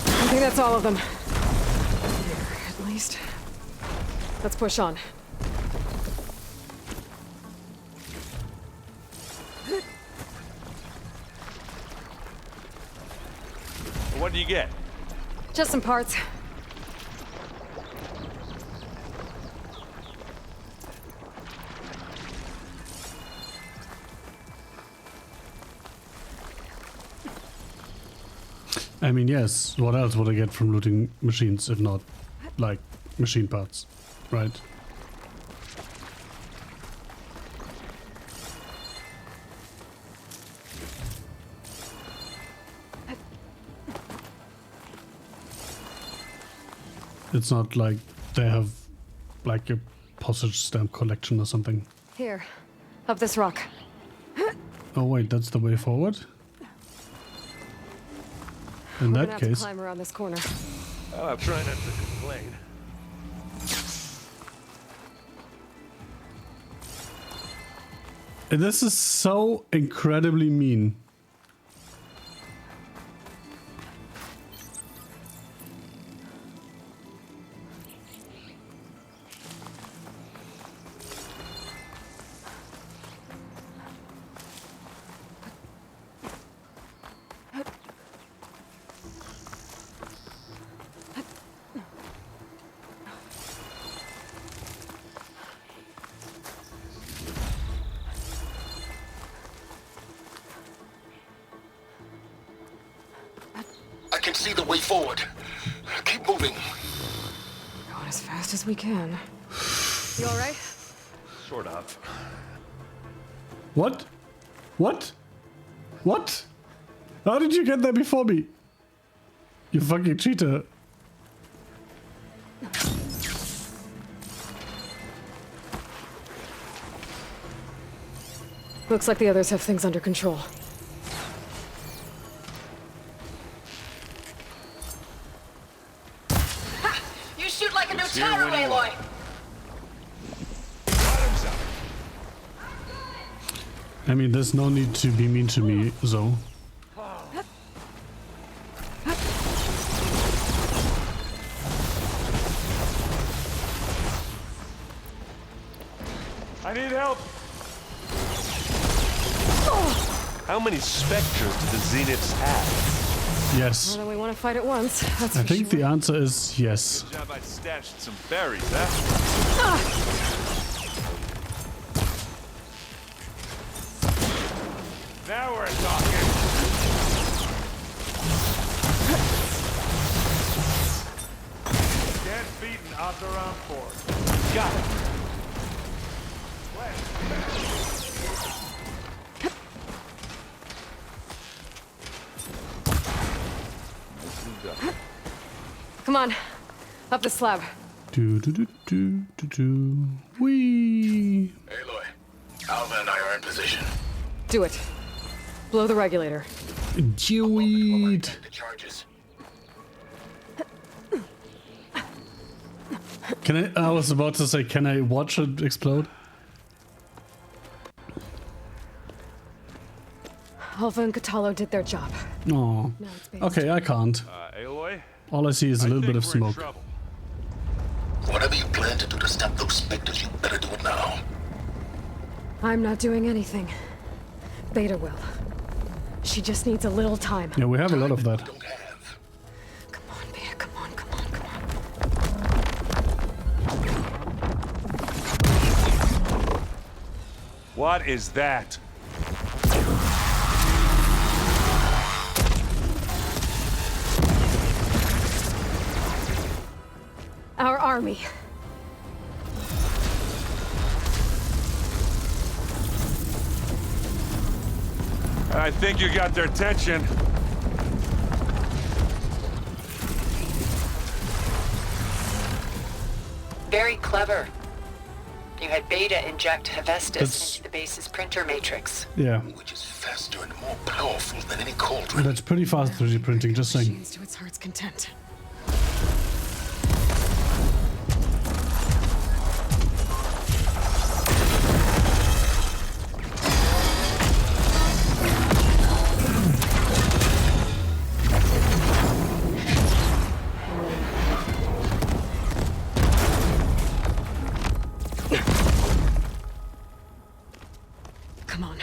C: I think that's all of them. Here, at least. Let's push on.
K: What do you get?
C: Just some parts.
A: I mean, yes, what else would I get from looting machines if not, like, machine parts, right? It's not like they have, like, a postage stamp collection or something.
C: Here, up this rock.
A: Oh wait, that's the way forward? In
C: We're
A: that
C: gonna have to
A: case...
C: climb around this corner.
K: Oh, I'm trying not to complain.
A: This is so incredibly mean.
E: I can see the way forward. Keep moving.
C: Going as fast as we can. You alright?
K: Sort of.
A: What? What? What? How did you get there before me? You fucking cheater.
C: Looks like the others have things under control.
M: Ha! You shoot like a new tower, Aloy!
A: I mean, there's no need to be mean to me, Zoe.
K: I need help. How many specters do the Zeniths have?
A: Yes.
C: More than we want to fight at once. That's
A: I
C: for
A: think
C: sure.
A: the answer is yes.
K: Good job I stashed some berries, huh? Now we're talking. Get beaten out the round 4. Got it.
C: Come on, up the slab.
A: Do do do do do do. Wee.
L: Aloy, Alva and I are in position.
C: Do it. Blow the regulator.
A: Do it.
L: The charges.
A: Can I was about to say, can I watch it explode?
C: Alva and Catalo did their job.
A: Oh.
C: Now it's Beta's
A: Okay, I can't.
K: Aloy?
A: All I see is a little bit of smoke.
E: Whatever you plan to do to stop those specters, you better do it now.
C: I'm not doing anything. Beta will. She just needs a little time.
A: Yeah, we have a lot of that.
C: Come on, Beta, come on, come on, come on.
K: What is that?
C: Our army.
K: I think you got their attention.
D: Very clever. You had Beta inject Hephaestus
A: That's-
D: into the base's printer matrix.
A: Yeah.
E: Which is faster and more powerful than any cauldron.
A: That's pretty fast 3D printing, just saying.
C: Machines to its heart's content. Come on.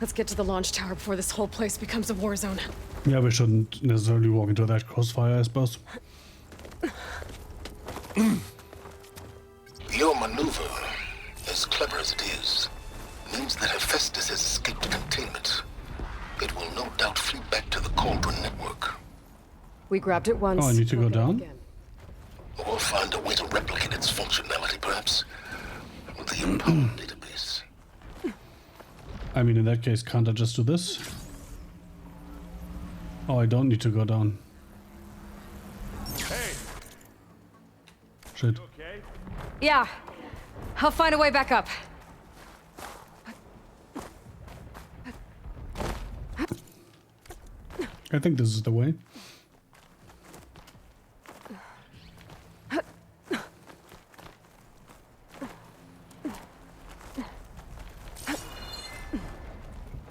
C: Let's get to the launch tower before this whole place becomes a war zone.
A: Yeah, we shouldn't necessarily walk into that crossfire, I suppose.
E: Your maneuver, as clever as it is, means that Hephaestus has escaped containment. It will no doubt flee back to the Cauldron network.
C: We grabbed it once.
A: Oh, I need to go
C: we'll get it
A: down?
C: again.
E: Or find a way to replicate its functionality, perhaps, with the empowered database.
A: I mean, in that case, can't I just do this? Oh, I don't need to go down.
K: Hey,
A: Shit.
K: okay?
C: Yeah. I'll find a way back up.
A: I think this is the way.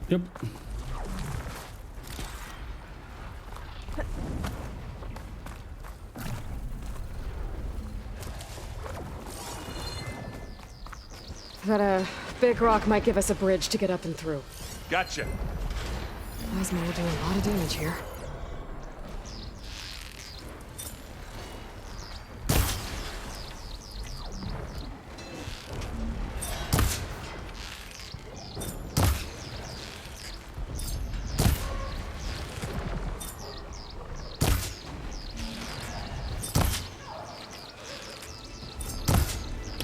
A: Yep.
C: That big rock might give us a bridge to get up and through.
K: Gotcha.
C: Wise men are doing a lot of damage here.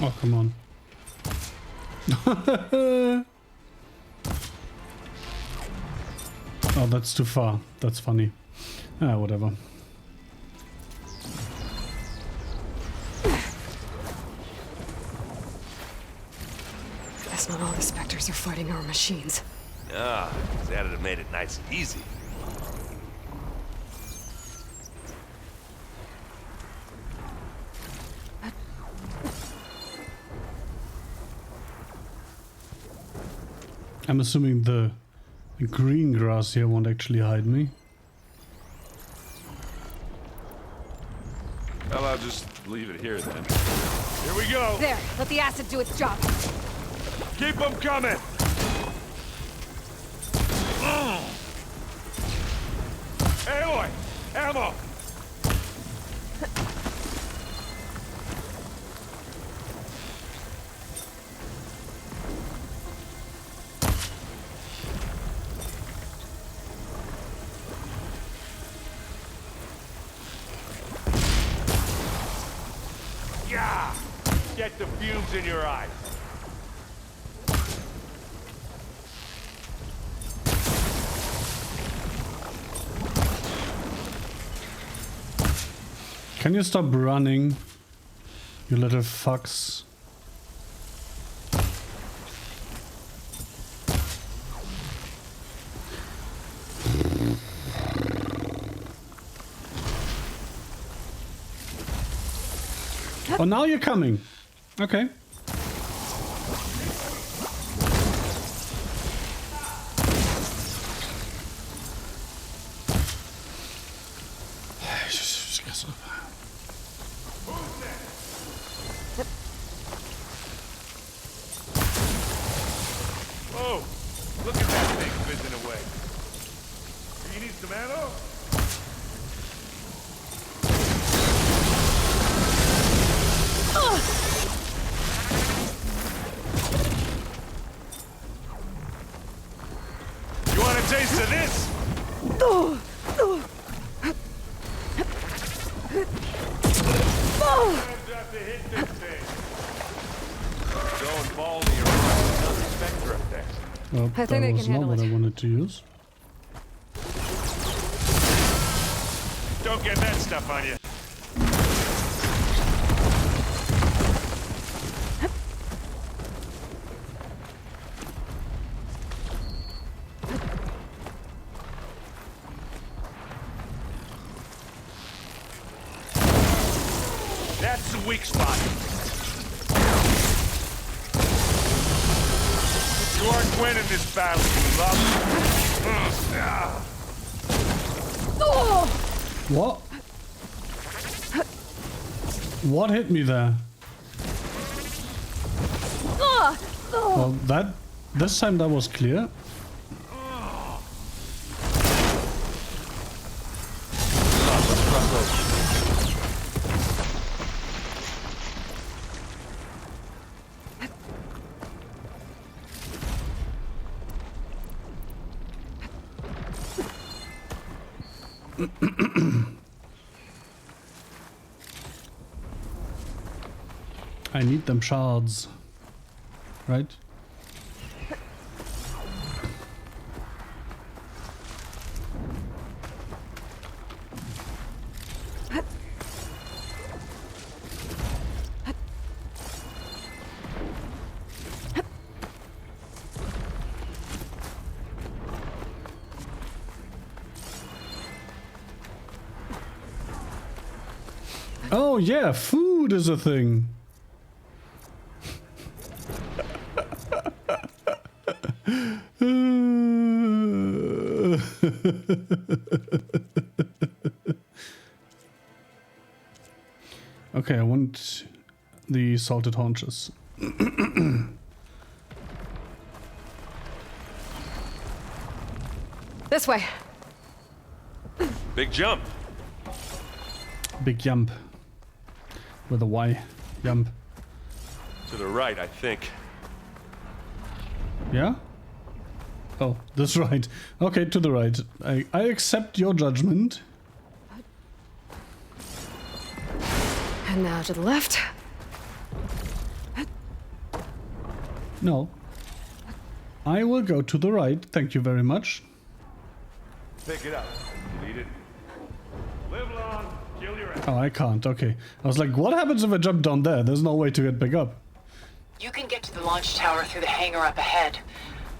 A: Oh, come on. Oh, that's too far. That's funny. Ah, whatever.
C: Guess not all the Spectres are fighting our machines.
K: Ah, that'd have made it nice and easy.
A: I'm assuming the green grass here won't actually hide me.
K: Well, I'll just leave it here then. Here we go!
C: There, let the acid do its job.
K: Keep them coming! Aloy! Ammo! Yeah! Get the fumes in your eyes.
A: Can you stop running, you little fucks? Oh, now you're coming. Okay.
K: Whoa! Look at that thing fizzing away. You need some ammo? You want a taste of this? Have to hit this thing. Going baldy around the Spectre effect.
A: Well,
C: I
A: that
C: think they
A: was
C: can
A: not
C: handle
A: what
C: it.
A: I wanted to use.
K: Don't get that stuff on you. That's the weak spot. You aren't winning this battle, you love.
A: What? What hit me there? Well, this time that was clear. I need them shards, right? Oh yeah, food is a thing. Okay, I want the salted haunches.
C: This way.
K: Big jump.
A: Big jump. With a Y. Jump.
K: To the right, I think.
A: Yeah? Oh, that's right. Okay, to the right. I accept your judgment.
C: And now to the left.
A: No. I will go to the right. Thank you very much.
K: Pick it up. You need it. Live long, kill your ass.
A: Oh, I can't. Okay. I was like, what happens if I jump down there? There's no way to get back up.
D: You can get to the launch tower through the hangar up ahead.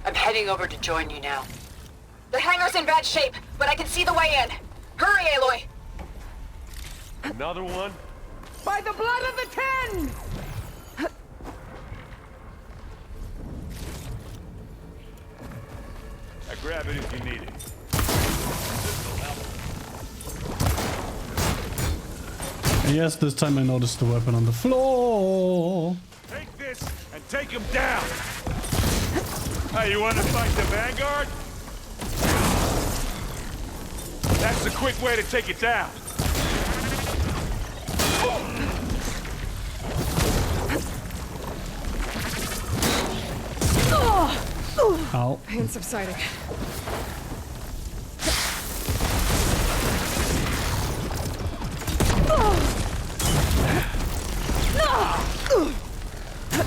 D: I'm heading over to join you now.
M: The hangar's in bad shape, but I can see the way in. Hurry, Aloy!
K: Another one?
J: By the blood of the Ten!
K: I grab it if you need it.
A: And yes, this time I noticed the weapon on the floor.
K: Take this and take him down! Hey, you want to fight the Vanguard? That's the quick way to take it down.
A: Ow.
C: Pain subsiding.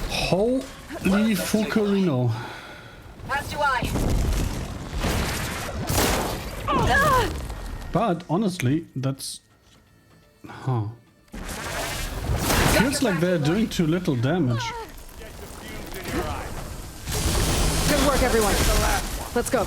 A: Holy fuckerino.
M: As do I.
A: But honestly, that's... Huh. Feels like they're doing too little damage.
C: Good work, everyone. Let's go.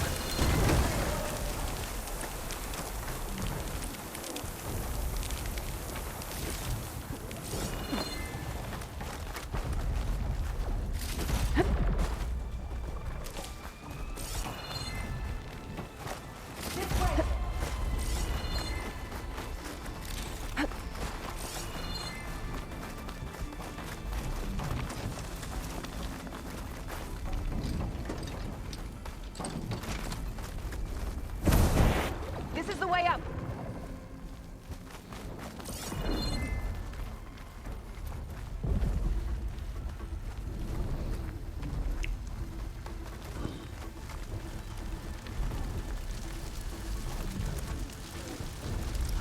M: This is the way up.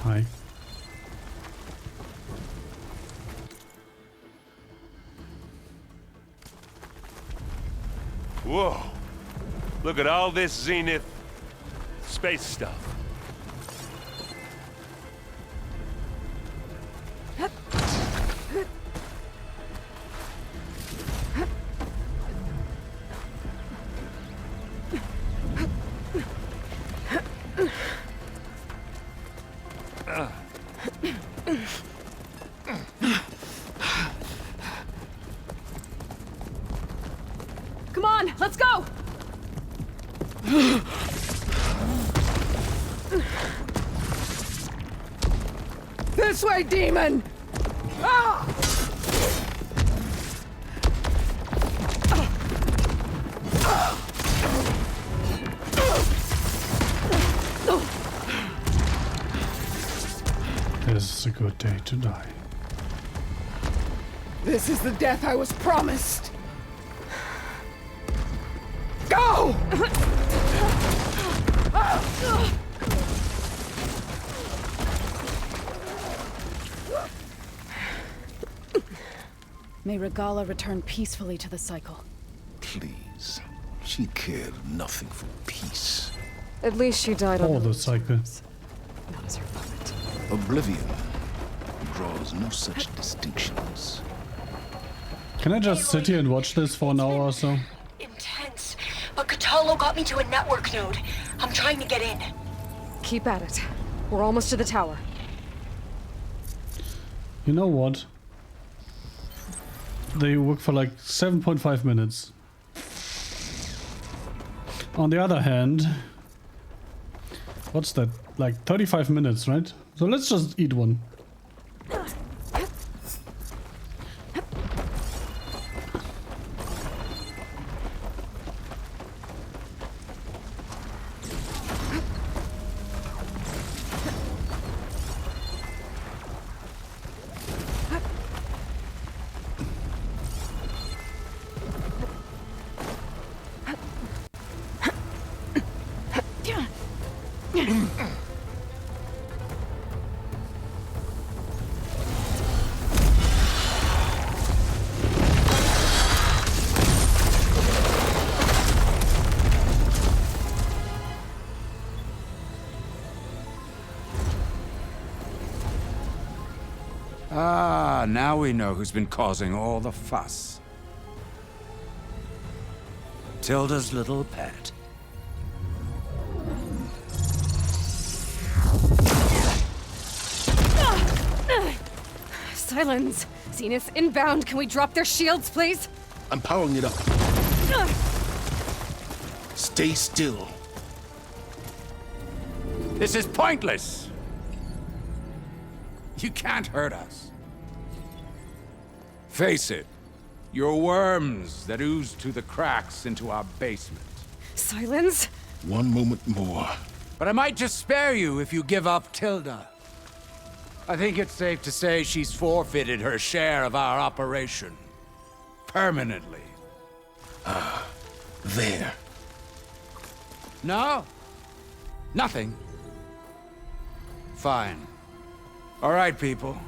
A: Hi.
K: Whoa. Look at all this Zenith space stuff.
C: Come on, let's go!
J: This way, demon! Ah!
A: This is a good day to die.
J: This is the death I was promised! Go!
H: May Regala return peacefully to the cycle.
E: Please. She cared nothing for peace.
C: At least she died on
A: Oh,
C: her
A: the
C: own
A: cycle.
C: terms, not as her puppet.
E: Oblivion draws no such distinctions.
A: Can I just sit here and watch this for an hour or so?
M: Intense. But Catalo got me to a network node. I'm trying to get in.
C: Keep at it. We're almost to the tower.
A: You know what? They work for like 7.5 minutes. On the other hand, what's that? Like 35 minutes, right? So let's just eat one.
N: Ah, now we know who's been causing all the fuss. Tilda's little pet.
C: Silence! Zenith inbound. Can we drop their shields, please?
E: I'm powering it up. Stay still.
N: This is pointless! You can't hurt us. Face it, you're worms that ooze through the cracks into our basement.
C: Silence?
E: One moment more.
N: But I might just spare you if you give up Tilda. I think it's safe to say she's forfeited her share of our operation. Permanently.
E: There.
N: No? Nothing? Fine. All right, people.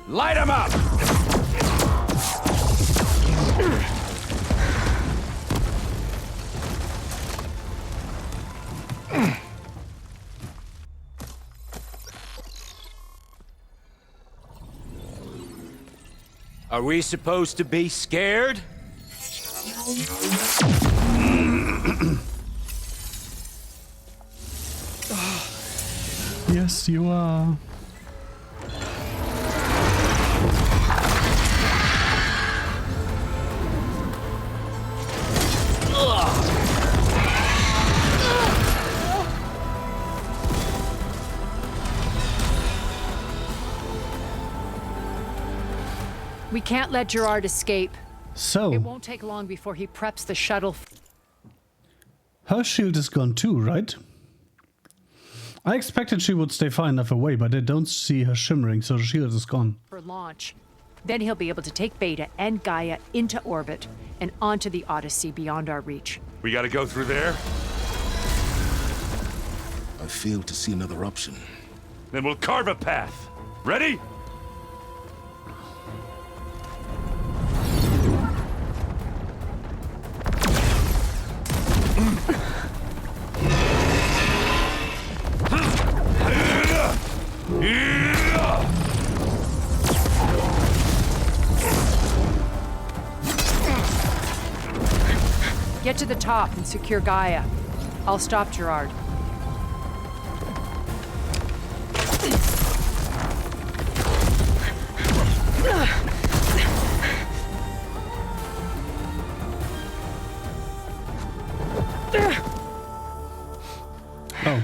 N: Light 'em up!
O: Are we supposed to be scared?
A: Yes, you are.
D: We can't let Gerard escape.
A: So,
D: It won't take long before he preps the shuttle.
A: her shield is gone too, right? I expected she would stay far enough away, but I don't see her shimmering, so the shield is gone.
D: For launch. Then he'll be able to take Beta and Gaia into orbit and onto the Odyssey beyond our reach.
K: We gotta go through there?
E: I fail to see another option.
K: Then we'll carve a path. Ready?
D: Get to the top and secure Gaia. I'll stop Gerard.
A: Oh,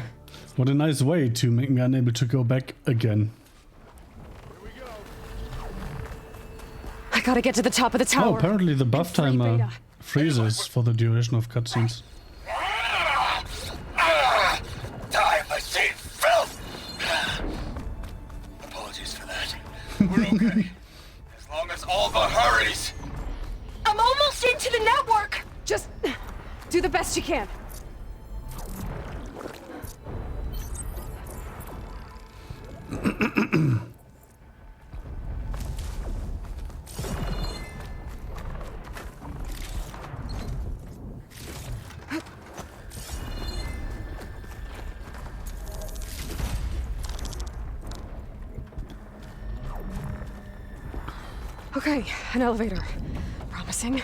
A: what a nice way to make me unable to go back again.
C: I gotta get to the top of the tower.
A: Oh, apparently the buff timer freezes for the duration of cutscenes.
L: Die, my state filth! Apologies for that. We're okay. As long as Alva hurries.
M: I'm almost into the network!
C: Just do the best you can. Okay, an elevator. Promising.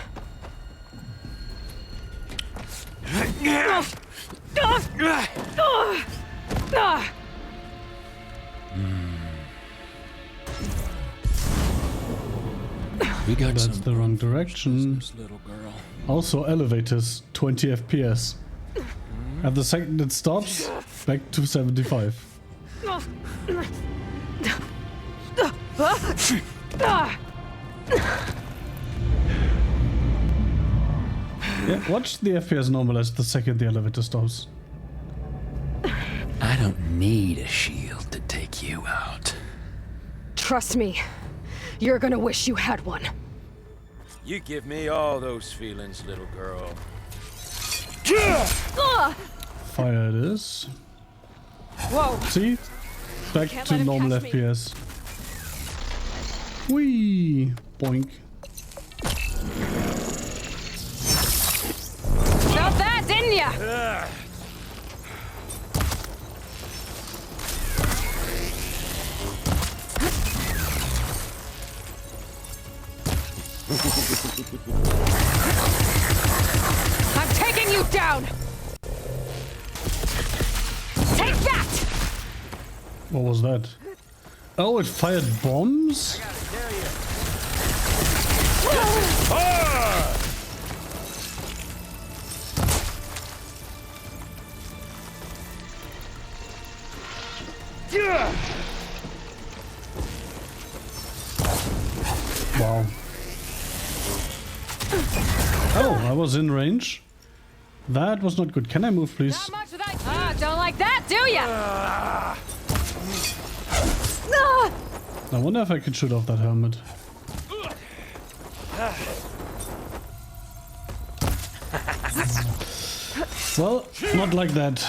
A: We got That's the wrong direction.
O: Little girl.
A: Also elevators, 20 FPS. At the second it stops, back to 75. Yeah, watch the FPS normalize the second the elevator stops.
O: I don't need a shield to take you out.
C: Trust me, you're gonna wish you had one.
O: You give me all those feelings, little girl.
A: Fire it is.
C: Whoa!
A: See? Back
C: Can't
A: to
C: let him
A: normal
C: catch me.
A: FPS. Whee! Boink.
C: Felt that, didn't ya?
A: What was that? Oh, it fired bombs? Wow. Oh, I was in range. That was not good. Can I move, please?
C: Don't like that, do ya?
A: I wonder if I could shoot off that helmet. Well, not like that.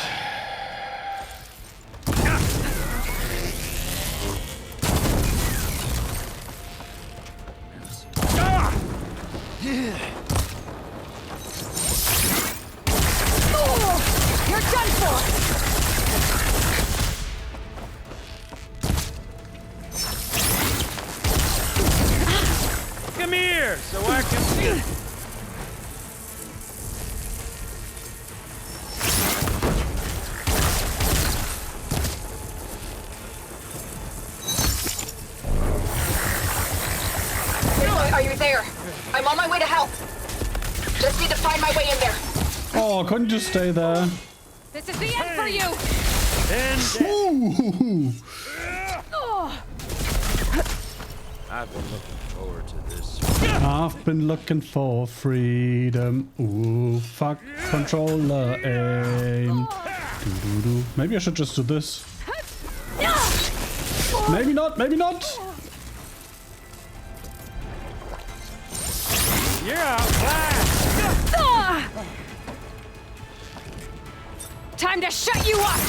C: You're done for!
O: Come here, so I can see.
M: Are you there? I'm on my way to help. Just need to find my way in there.
A: Oh, couldn't you stay there?
C: This is the end for you!
A: Ooh.
O: I've been looking forward to this.
A: I've been looking for freedom. Ooh, fuck controller aim. Doo-doo-doo. Maybe I should just do this. Maybe not, maybe not.
O: You're outclassed.
C: Time to shut you up!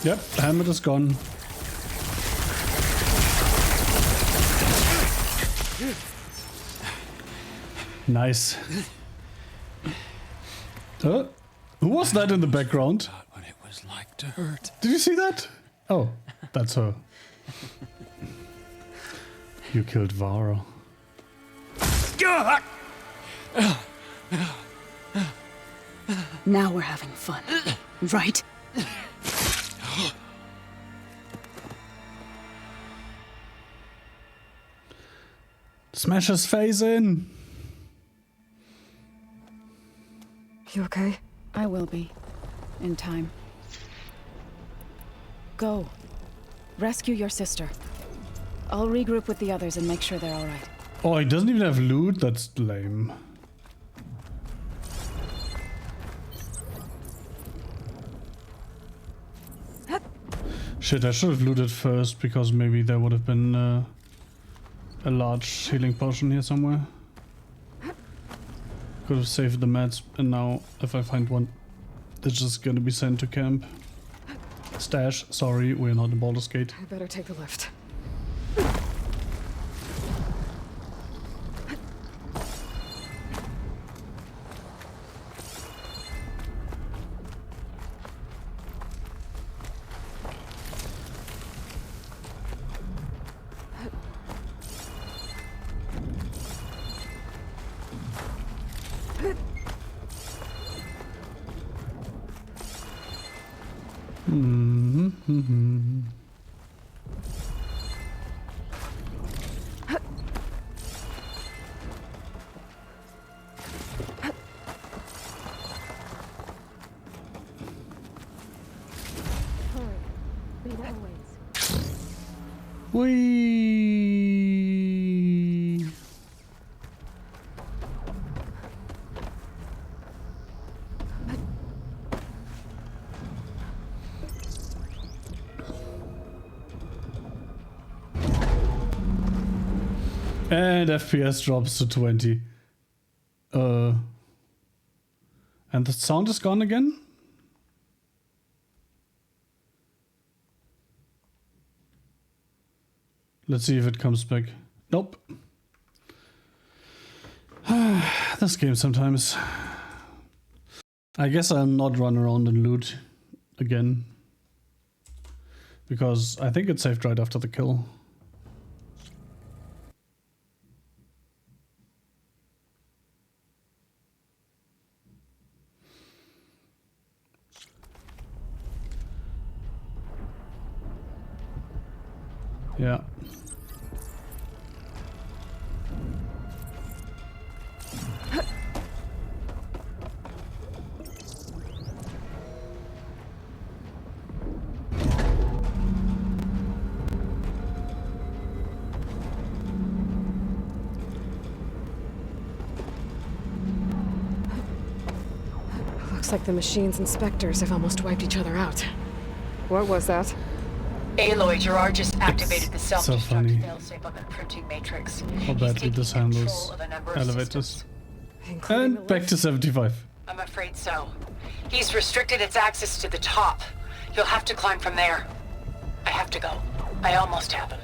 A: Yep, helmet is gone. Nice. Who was that in the background?
J: What it was like to hurt.
A: Did you see that? Oh, that's her. You killed Varl.
P: Now we're having fun, right?
A: Smash his face in.
C: You okay?
H: I will be. In time. Go. Rescue your sister. I'll regroup with the others and make sure they're alright.
A: Oh, he doesn't even have loot? That's lame. Shit, I should have looted first, because maybe there would have been a large healing potion here somewhere. Could have saved the meds, and now if I find one, it's just gonna be sent to camp. Stash, sorry, we're not in Baldur's Gate.
C: I better take the lift.
A: Whee! And FPS drops to 20. And the sound is gone again? Let's see if it comes back. Nope. This game sometimes. I guess I'll not run around and loot again. Because I think it saved right after the kill. Yeah.
C: Looks like the machine's inspectors have almost wiped each other out. What was that?
M: Aloy, Gerard just activated the
A: so
M: self-destruct
A: funny.
M: failsafe of the printing matrix.
A: How badly this handles elevators. And back to 75.
M: I'm afraid so. He's restricted its access to the top. You'll have to climb from there. I have to go. I almost have him.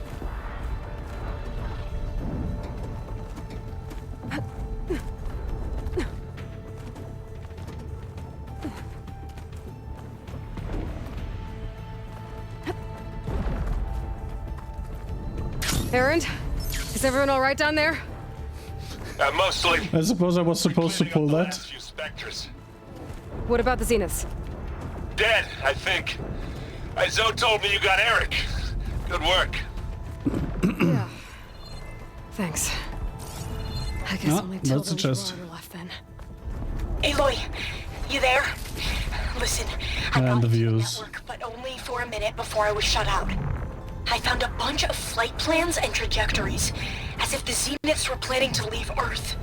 C: Erend, is everyone all right down there?
K: Mostly.
A: I suppose I was supposed to pull that.
K: Few specters.
C: What about the Zeniths?
K: Dead, I think. Zoe told me you got Eric. Good work.
C: Yeah. Thanks. I guess
A: No,
C: only
A: that's
C: Tilda
A: a
C: and
A: chest.
C: Gerard are left then.
M: Aloy, you there? Listen, I
A: And
M: got
A: the
M: into
A: views.
M: network, but only for a minute before I was shut out. I found a bunch of flight plans and trajectories, as if the Zeniths were planning to leave Earth.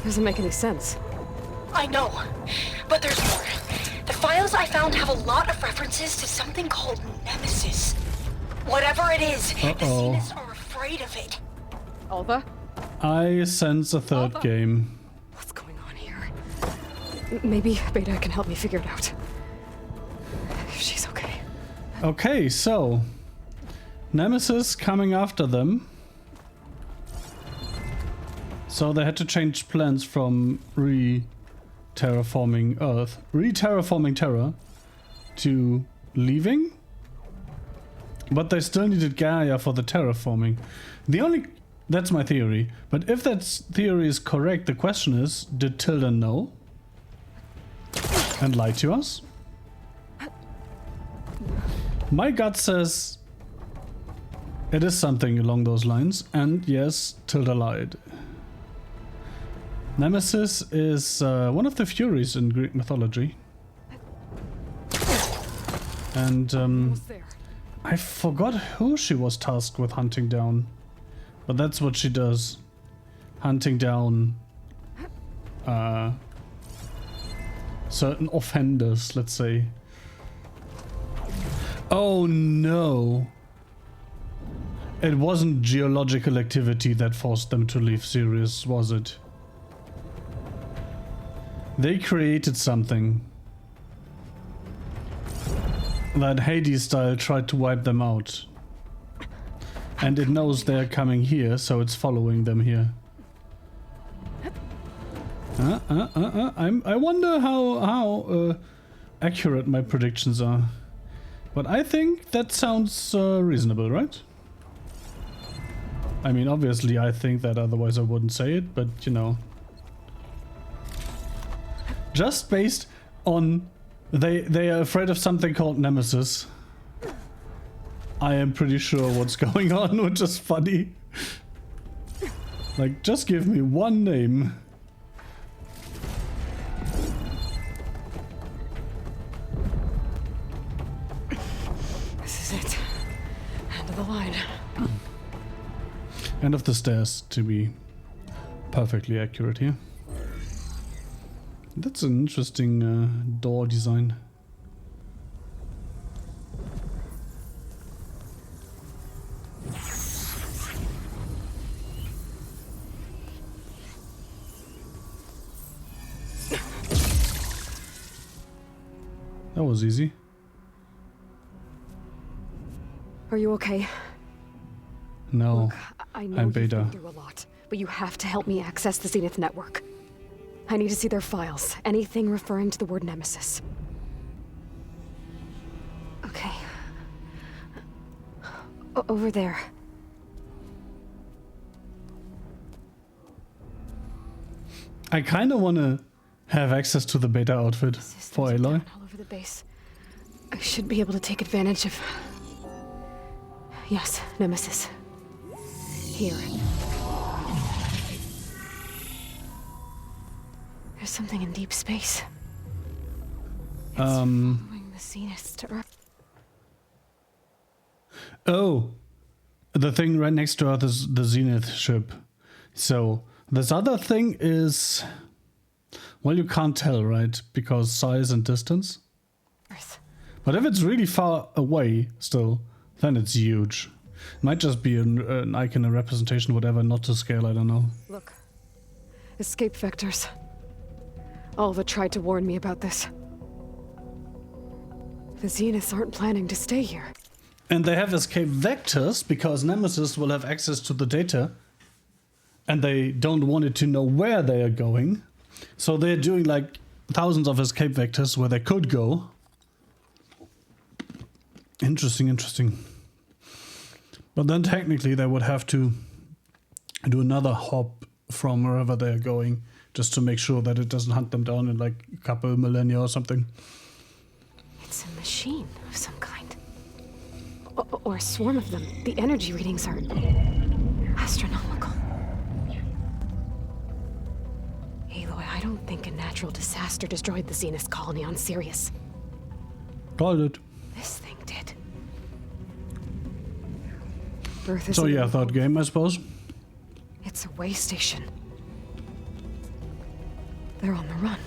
C: Doesn't make any sense.
M: I know, but there's more. The files I found have a lot of references to something called Nemesis. Whatever it is, the Zeniths are afraid of it.
C: Alva?
A: I sense a third
C: Alpha.
A: game.
C: What's going on here? Maybe Beta can help me figure it out. If she's okay.
A: Okay, so Nemesis coming after them. So they had to change plans from re-terraforming Earth, re-terraforming Terra, to leaving. But they still needed Gaia for the terraforming. That's my theory. But if that theory is correct, the question is, did Tilda know? And lie to us? My gut says it is something along those lines, and yes, Tilda lied. Nemesis is one of the Furies in Greek mythology. And I forgot who she was tasked with hunting down. But that's what she does. Hunting down certain offenders, let's say. Oh no. It wasn't geological activity that forced them to leave Sirius, was it? They created something that Hades style tried to wipe them out. And it knows they're coming here, so it's following them here. I wonder how accurate my predictions are. But I think that sounds reasonable, right? I mean, obviously I think that, otherwise I wouldn't say it, but you know. Just based on they are afraid of something called Nemesis. I am pretty sure what's going on, which is funny. Like, just give me one name.
C: This is it. End of the line.
A: End of the stairs, to be perfectly accurate here. That's an interesting door design. That was easy.
C: Are you okay?
A: No,
C: Look, I know
A: I'm
C: you've
A: Beta.
C: been through a lot, but you have to help me access the Zenith network. I need to see their files. Anything referring to the word Nemesis. Okay. Over there.
A: I kind of want to have access to the Beta outfit for Aloy.
C: All over the base. I should be able to take advantage of Yes, Nemesis. Here. There's something in deep space. It's following the Zenith to Earth.
A: Oh, the thing right next to Earth is the Zenith ship. So this other thing is, well, you can't tell, right? Because size and distance.
C: Earth.
A: But if it's really far away still, then it's huge. It might just be an icon, a representation, whatever, not to scale, I don't know.
C: Look. Escape vectors. Alva tried to warn me about this. The Zeniths aren't planning to stay here.
A: And they have escape vectors because Nemesis will have access to the data. And they don't want it to know where they are going. So they're doing like thousands of escape vectors where they could go. Interesting, interesting. But then technically they would have to do another hop from wherever they're going, just to make sure that it doesn't hunt them down in like a couple millennia or something.
C: It's a machine of some kind. Or a swarm of them. The energy readings are astronomical. Aloy, I don't think a natural disaster destroyed the Zenith colony on Sirius.
A: Called it.
C: This thing did. Earth is
A: So yeah, third game, I suppose.
C: It's a way station. They're on the run.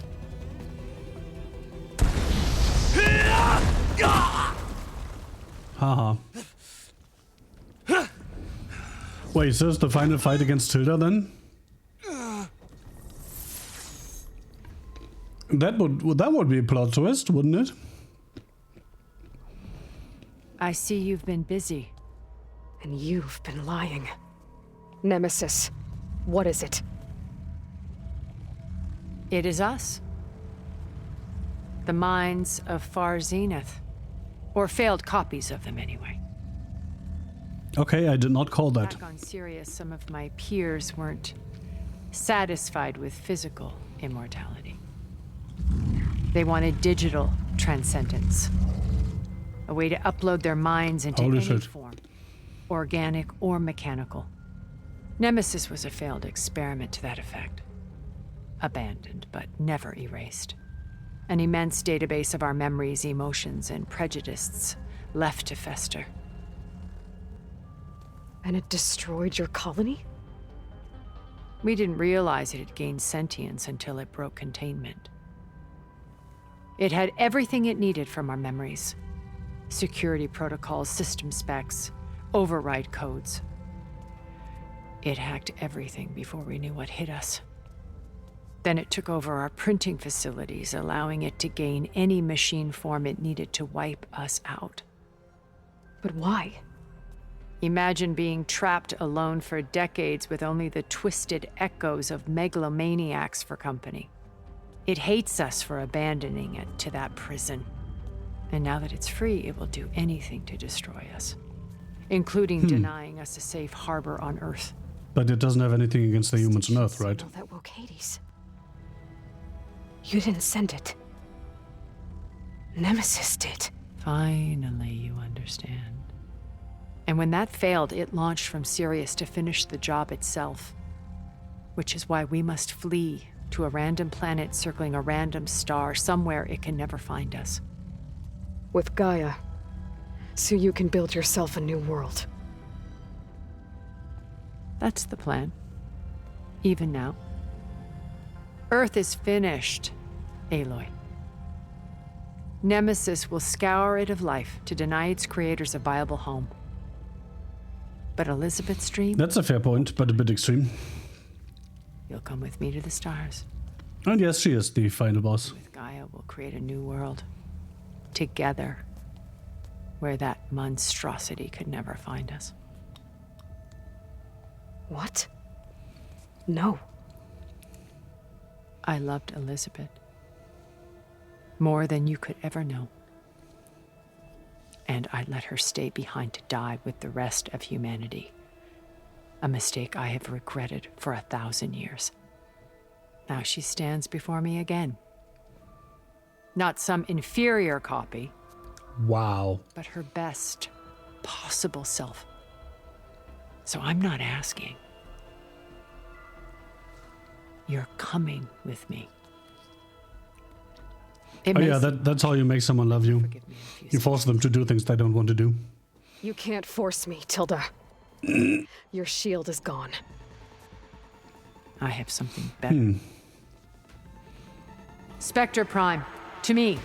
A: Haha. Wait, is this the final fight against Tilda then? That would be a plot twist, wouldn't it?
D: I see you've been busy.
C: And you've been lying. Nemesis, what is it?
D: It is us. The minds of Far Zenith. Or failed copies of them, anyway.
A: Okay, I did not call that.
D: Back on Sirius, some of my peers weren't satisfied with physical immortality. They wanted digital transcendence. A way to upload their minds into any form, organic or mechanical. Nemesis was a failed experiment to that effect. Abandoned, but never erased. An immense database of our memories, emotions, and prejudices left to fester.
C: And it destroyed your colony?
D: We didn't realize it had gained sentience until it broke containment. It had everything it needed from our memories. Security protocols, system specs, override codes. It hacked everything before we knew what hit us. Then it took over our printing facilities, allowing it to gain any machine form it needed to wipe us out.
C: But why?
D: Imagine being trapped alone for decades with only the twisted echoes of megalomaniacs for company. It hates us for abandoning it to that prison. And now that it's free, it will do anything to destroy us, including denying us a safe harbor on Earth.
A: But it doesn't have anything against the humans on Earth, right?
C: That woke Hades. You didn't send it. Nemesis did.
D: Finally, you understand. And when that failed, it launched from Sirius to finish the job itself. Which is why we must flee to a random planet circling a random star, somewhere it can never find us.
C: With Gaia. So you can build yourself a new world.
D: That's the plan. Even now. Earth is finished, Aloy. Nemesis will scour it of life to deny its creators a viable home. But Elizabeth's dream?
A: That's a fair point, but a bit extreme.
D: You'll come with me to the stars.
A: And yes, she is the final boss.
D: With Gaia, we'll create a new world. Together. Where that monstrosity could never find us.
C: What? No.
D: I loved Elizabeth. More than you could ever know. And I let her stay behind to die with the rest of humanity. A mistake I have regretted for 1,000 years. Now she stands before me again. Not some inferior copy.
A: Wow.
D: But her best possible self. So I'm not asking. You're coming with me.
A: Oh yeah, that's how you make someone love you. You force them to do things they don't want to do.
C: You can't force me, Tilda. Your shield is gone.
D: I have something better. Spectre Prime, to me.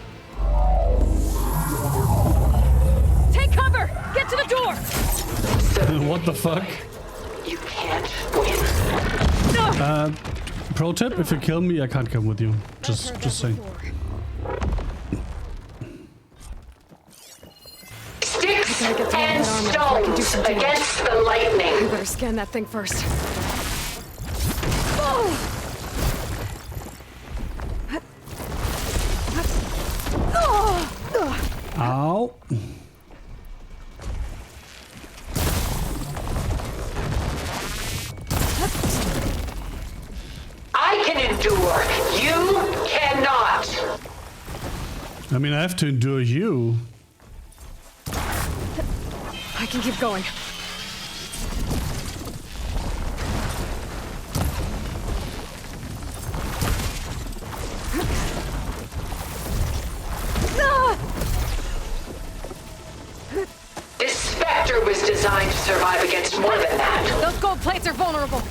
C: Take cover! Get to the door!
A: What the fuck?
M: You can't win.
A: Pro tip, if you kill me, I can't come with you. Just saying.
M: Sticks and stones against the lightning.
C: You better scan that thing first.
A: Ow.
M: I can endure. You cannot.
A: I mean, I have to endure you.
C: I can keep going.
M: This Spectre was designed to survive against more than that.
C: Those gold plates are vulnerable.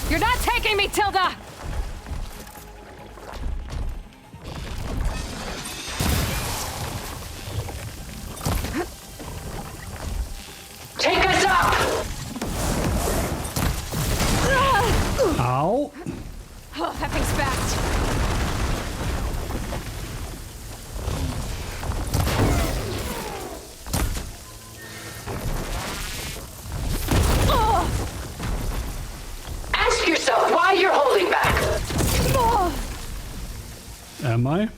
C: You're not taking me, Tilda!
M: Take us up!
A: Ow.
C: Oh, that thing's fast.
M: Ask yourself why you're holding back.
A: Am I?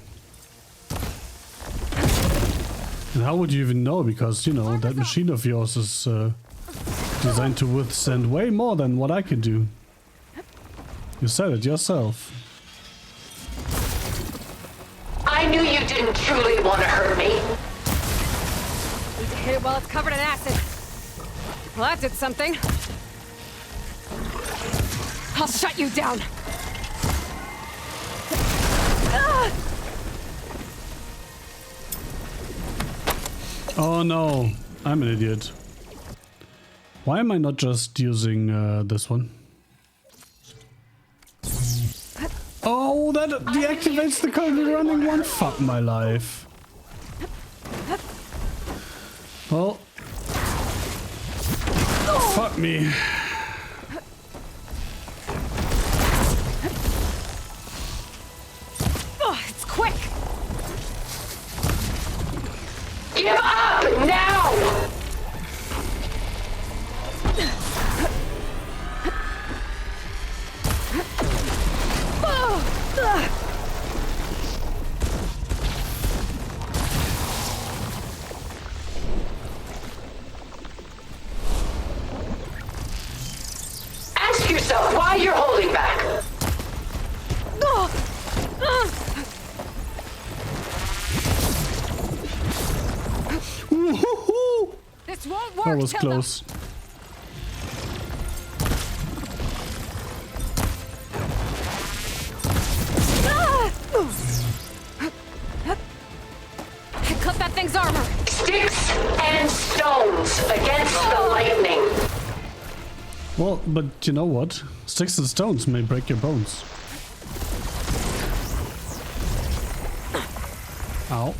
A: And how would you even know? Because, you know, that machine of yours is designed to withstand way more than what I can do. You said it yourself.
M: I knew you didn't truly want to hurt me.
C: Need to hit it while it's covered in acid. Well, that did something. I'll shut you down.
A: Oh no, I'm an idiot. Why am I not just using this one? Oh, that deactivates the currently running one. Fuck my life. Well, fuck me.
C: Oh, it's quick.
M: Give up now! Ask yourself why you're holding back.
C: This won't work.
A: That was
C: Tilda.
A: close.
C: Cut that thing's armor.
M: Sticks and stones against the lightning.
A: Well, but you know what? Sticks and stones may break your bones. Ow.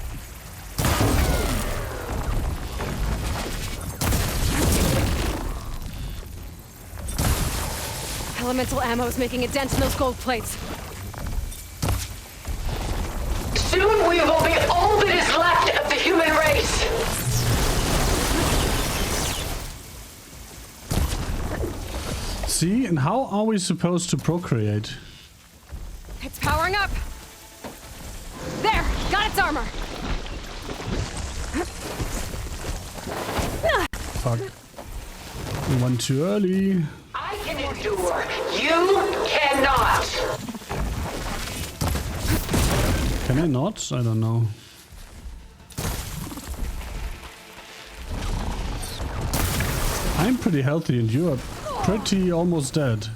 C: Elemental ammo is making a dent in those gold plates.
M: Soon we will be all that is left of the human race.
A: See, and how are we supposed to procreate?
C: It's powering up. There, got its armor.
A: Fuck. One too early.
M: I can endure. You cannot.
A: Can I not? I don't know. I'm pretty healthy and you are pretty almost dead.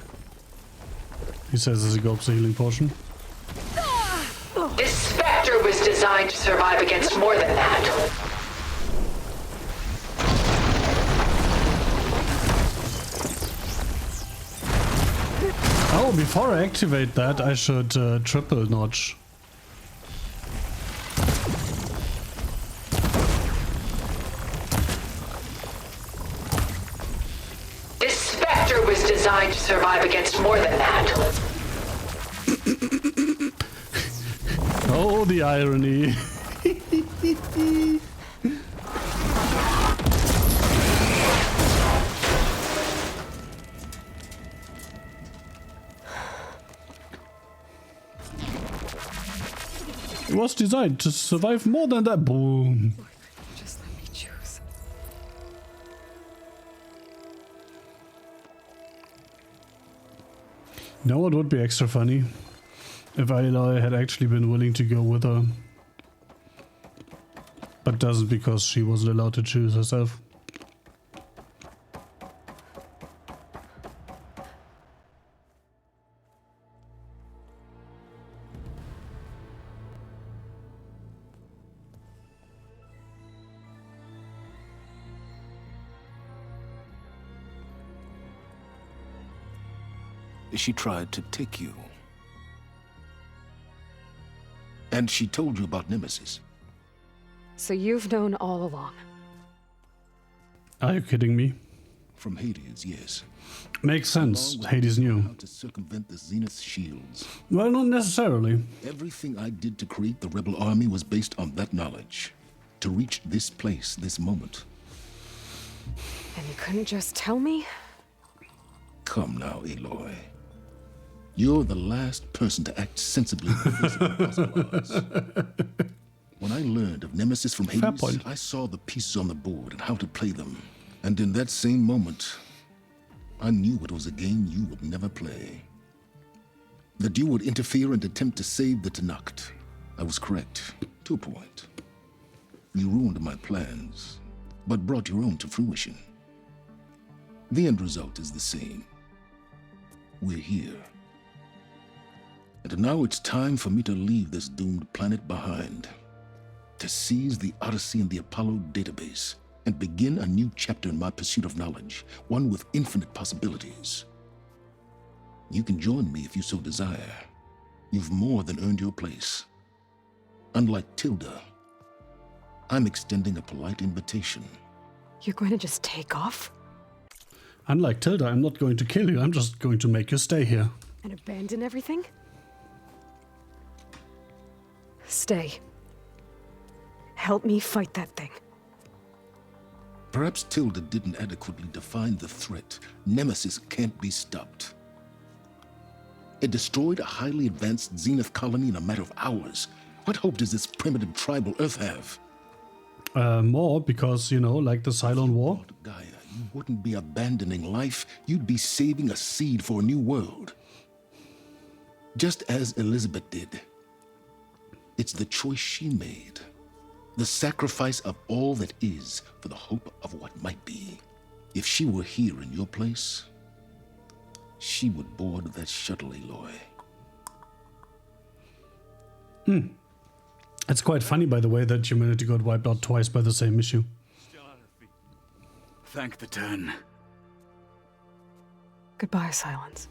A: He says as he gulps a healing potion.
M: This Spectre was designed to survive against more than that.
A: Oh, before I activate that, I should triple notch.
M: This Spectre was designed to survive against more than that.
A: Oh, the irony. It was designed to survive more than that. Boom.
C: Just let me choose.
A: You know what would be extra funny? If Aloy had actually been willing to go with her. But doesn't because she wasn't allowed to choose herself.
E: She tried to take you. And she told you about Nemesis.
C: So you've known all along.
A: Are you kidding me?
E: From Hades, yes.
A: Makes sense. Hades knew.
E: How to circumvent the Zenith shields.
A: Well, not necessarily.
E: Everything I did to create the rebel army was based on that knowledge. To reach this place, this moment.
C: And you couldn't just tell me?
E: Come now, Aloy. You're the last person to act sensibly in the face of impossible odds. When I learned of Nemesis from Hades, I saw the pieces on the board and how to play them. And in that same moment, I knew it was a game you would never play. That you would interfere and attempt to save the Tenakth. I was correct, to a point. You ruined my plans, but brought your own to fruition. The end result is the same. We're here. And now it's time for me to leave this doomed planet behind. To seize the Odyssey and the Apollo database and begin a new chapter in my pursuit of knowledge, one with infinite possibilities. You can join me if you so desire. You've more than earned your place. Unlike Tilda, I'm extending a polite invitation.
C: You're going to just take off?
A: Unlike Tilda, I'm not going to kill you. I'm just going to make you stay here.
C: And abandon everything? Stay. Help me fight that thing.
E: Perhaps Tilda didn't adequately define the threat. Nemesis can't be stopped. It destroyed a highly advanced Zenith colony in a matter of hours. What hope does this primitive tribal Earth have?
A: More, because, you know, like the Cylon War.
E: Gaia, you wouldn't be abandoning life. You'd be saving a seed for a new world. Just as Elizabeth did. It's the choice she made. The sacrifice of all that is for the hope of what might be. If she were here in your place, she would board that shuttle, Aloy.
A: It's quite funny, by the way, that humanity got wiped out twice by the same issue.
G: Thank the Ten.
C: Goodbye, Silence.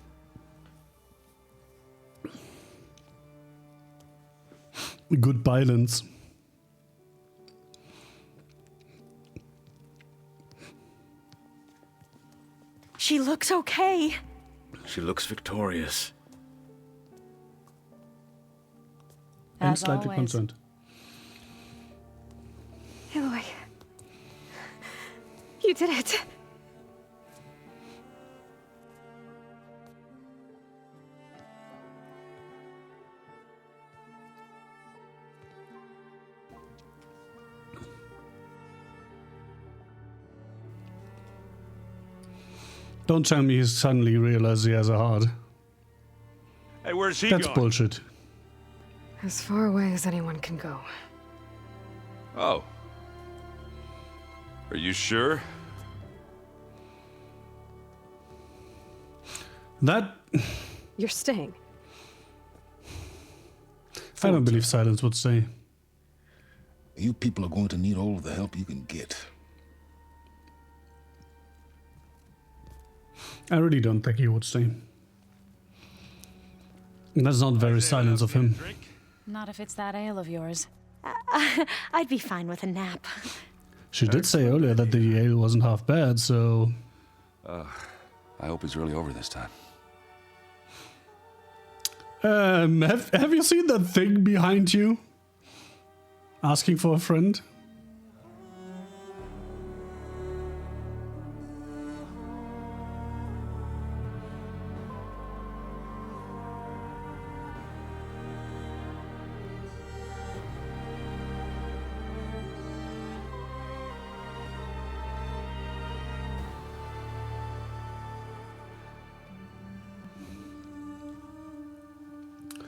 A: Good balance.
F: She looks okay.
G: She looks victorious.
A: And
H: As
A: slightly
H: always.
A: concerned.
C: Aloy. You did it.
A: Don't tell me he suddenly realized he has a heart.
K: Hey, where's he
A: That's
K: going?
A: bullshit.
C: As far away as anyone can go.
B: Oh. Are you sure?
A: That...
C: You're staying.
A: I don't believe Silence would stay.
E: You people are going to need all of the help you can get.
A: I really don't think he would stay. That's not very Silence of him.
H: Not if it's that ale of yours.
F: I'd be fine with a nap.
A: She did say earlier that the ale wasn't half bad, so...
B: I hope it's really over this time.
A: Have you seen that thing behind you? Asking for a friend?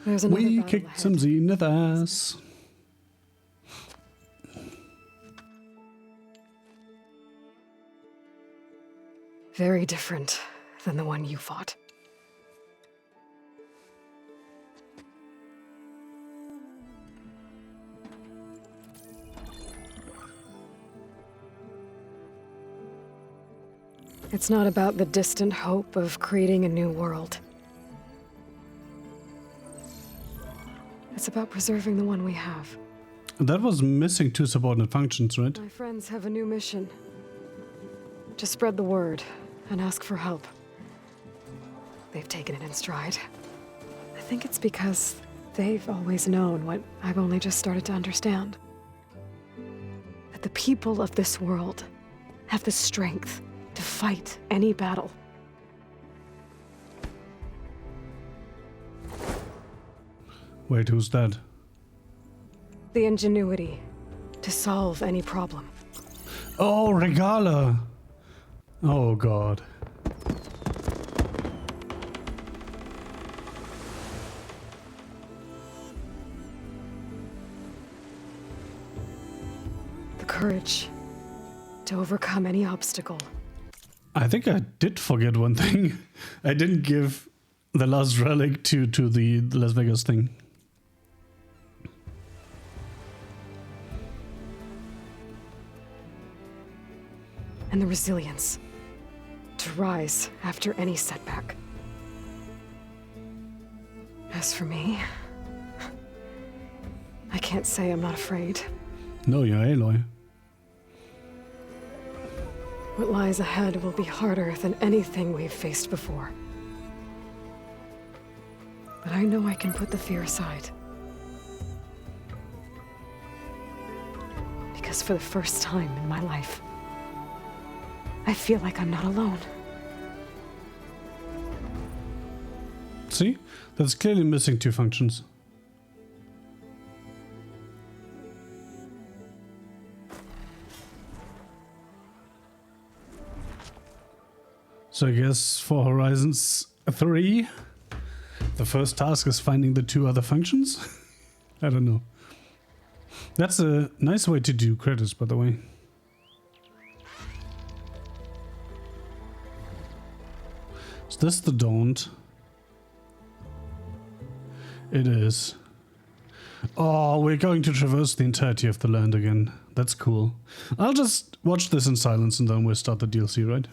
C: There's another
A: We
C: battle
A: kicked
C: ahead.
A: some Zenith ass.
C: Very different than the one you fought. It's not about the distant hope of creating a new world. It's about preserving the one we have.
A: That was missing two subordinate functions, right?
C: My friends have a new mission. To spread the word and ask for help. They've taken it in stride. I think it's because they've always known what I've only just started to understand. That the people of this world have the strength to fight any battle.
A: Wait, who's that?
C: The ingenuity to solve any problem.
A: Oh, Regala! Oh, God.
C: The courage to overcome any obstacle.
A: I think I did forget one thing. I didn't give the last relic to the Las Vegas thing.
C: And the resilience to rise after any setback. As for me, I can't say I'm not afraid.
A: No, you're Aloy.
C: What lies ahead will be harder than anything we've faced before. But I know I can put the fear aside. Because for the first time in my life, I feel like I'm not alone.
A: See? That's clearly missing two functions. So I guess for Horizons 3, the first task is finding the two other functions? I don't know. That's a nice way to do credits, by the way. Is this the Don't? It is. Oh, we're going to traverse the entirety of the land again. That's cool. I'll just watch this in silence and then we'll start the DLC, right?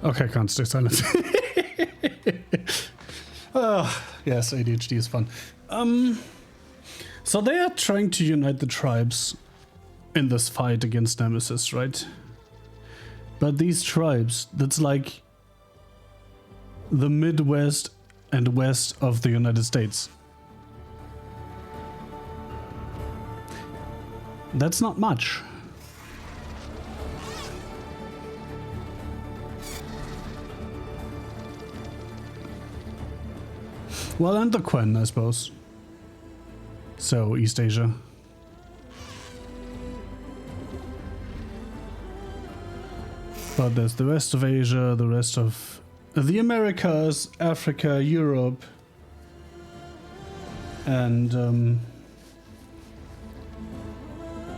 A: Okay, I can't stay silent. Oh, yes, ADHD is fun. So they are trying to unite the tribes in this fight against Nemesis, right? But these tribes, that's like the Midwest and West of the United States. That's not much. Well, and the Quen, I suppose. So, East Asia. But there's the rest of Asia, the rest of the Americas, Africa, Europe. And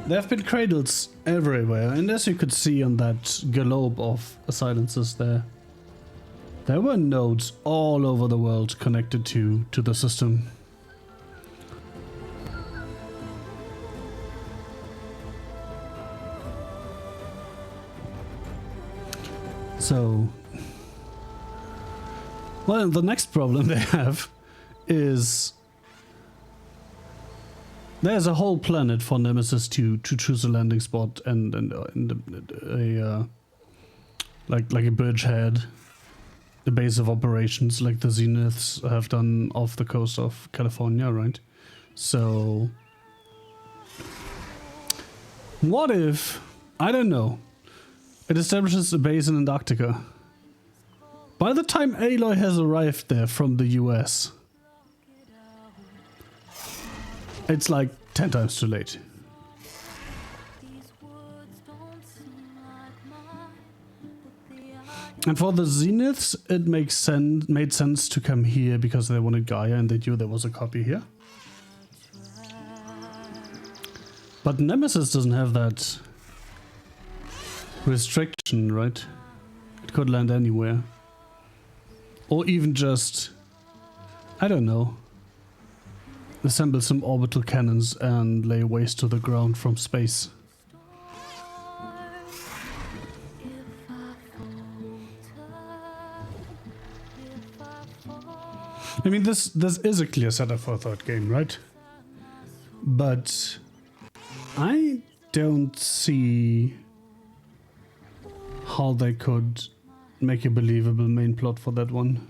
A: there have been cradles everywhere. And as you could see on that globe of silences there were nodes all over the world connected to the system. So, well, the next problem they have is there's a whole planet for Nemesis to choose a landing spot and like a bridgehead, the base of operations, like the Zeniths have done off the coast of California, right? So, what if, I don't know, it establishes a base in Antarctica? By the time Aloy has arrived there from the US, it's like 10 times too late. And for the Zeniths, it made sense to come here because they wanted Gaia and they knew there was a copy here. But Nemesis doesn't have that restriction, right? It could land anywhere. Or even just, I don't know, assemble some orbital cannons and lay waste to the ground from space. I mean, this is a clear setup for a third game, right? But I don't see how they could make a believable main plot for that one.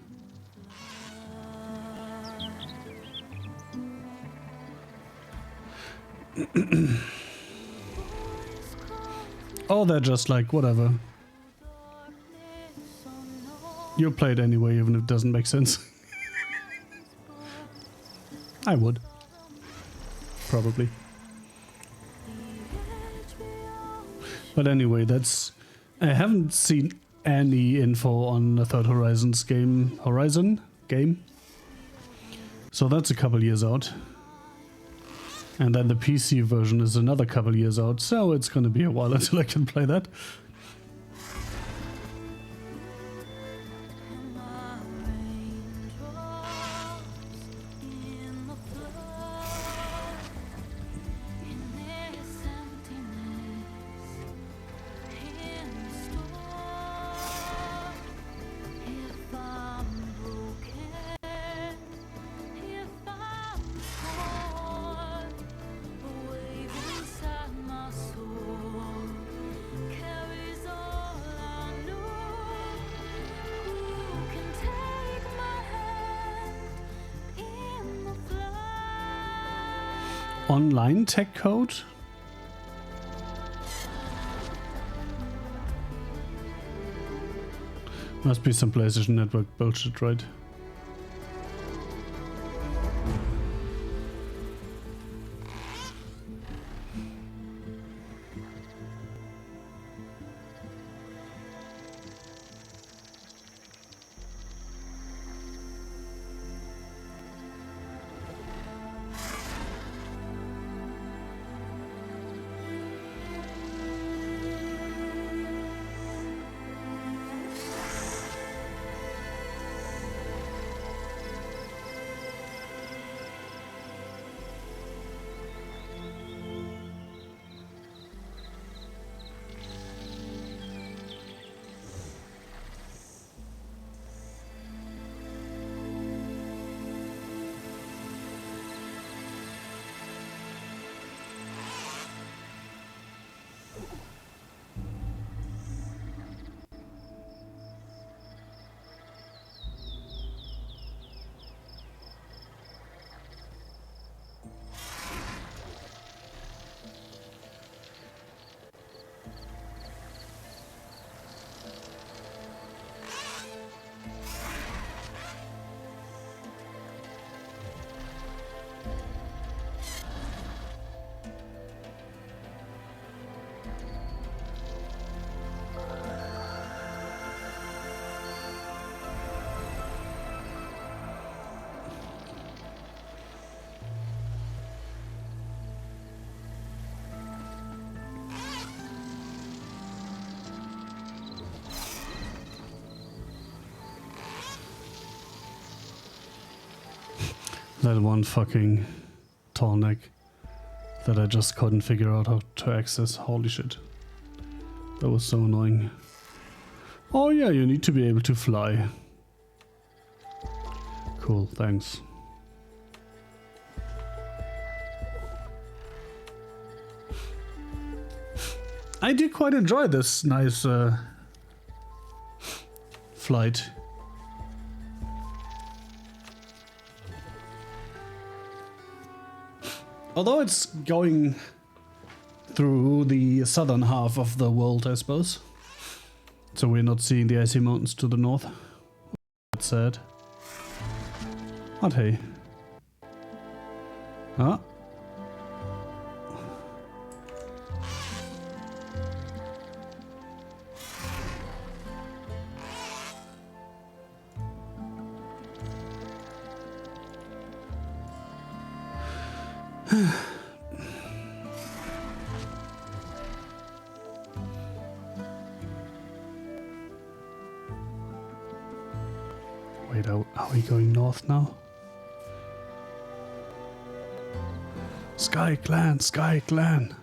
A: Oh, they're just like, whatever. You play it anyway, even if it doesn't make sense. I would. Probably. But anyway, that's... I haven't seen any info on the third Horizon game. So that's a couple years out. And then the PC version is another couple years out, so it's gonna be a while until I can play that. Online tech code? Must be some PlayStation Network bullshit, right? That one fucking tall neck that I just couldn't figure out how to access. Holy shit. That was so annoying. Oh yeah, you need to be able to fly. Cool, thanks. I did quite enjoy this nice flight. Although it's going through the southern half of the world, I suppose. So we're not seeing the icy mountains to the north. That's sad. But hey. Ah. Wait, are we going north now? Sky Clan, Sky Clan.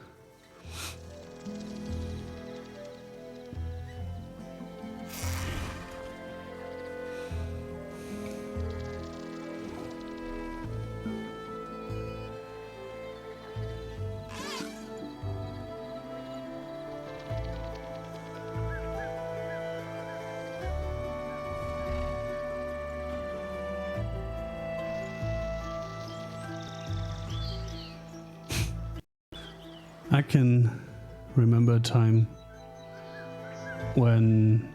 A: I can remember a time when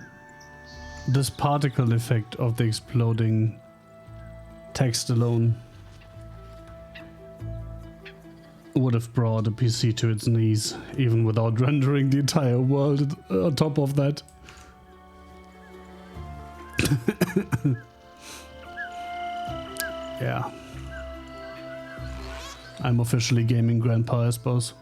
A: this particle effect of the exploding text alone would have brought a PC to its knees, even without rendering the entire world on top of that. Yeah. I'm officially gaming grandpa, I suppose.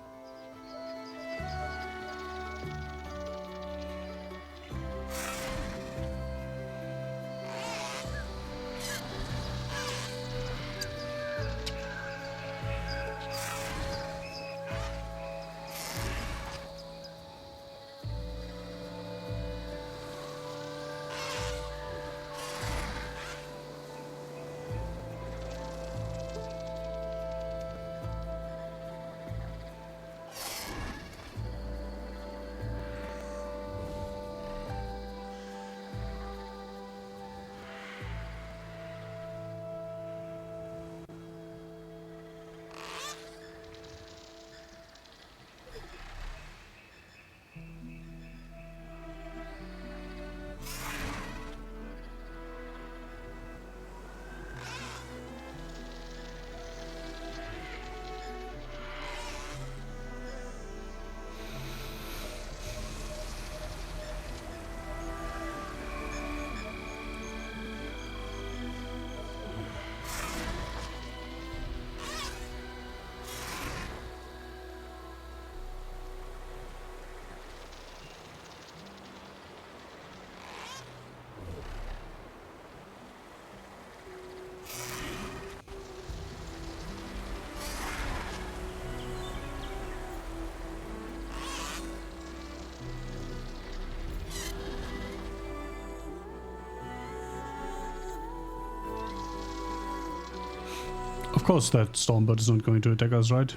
A: Of course that Stormbird is not going to attack us, right?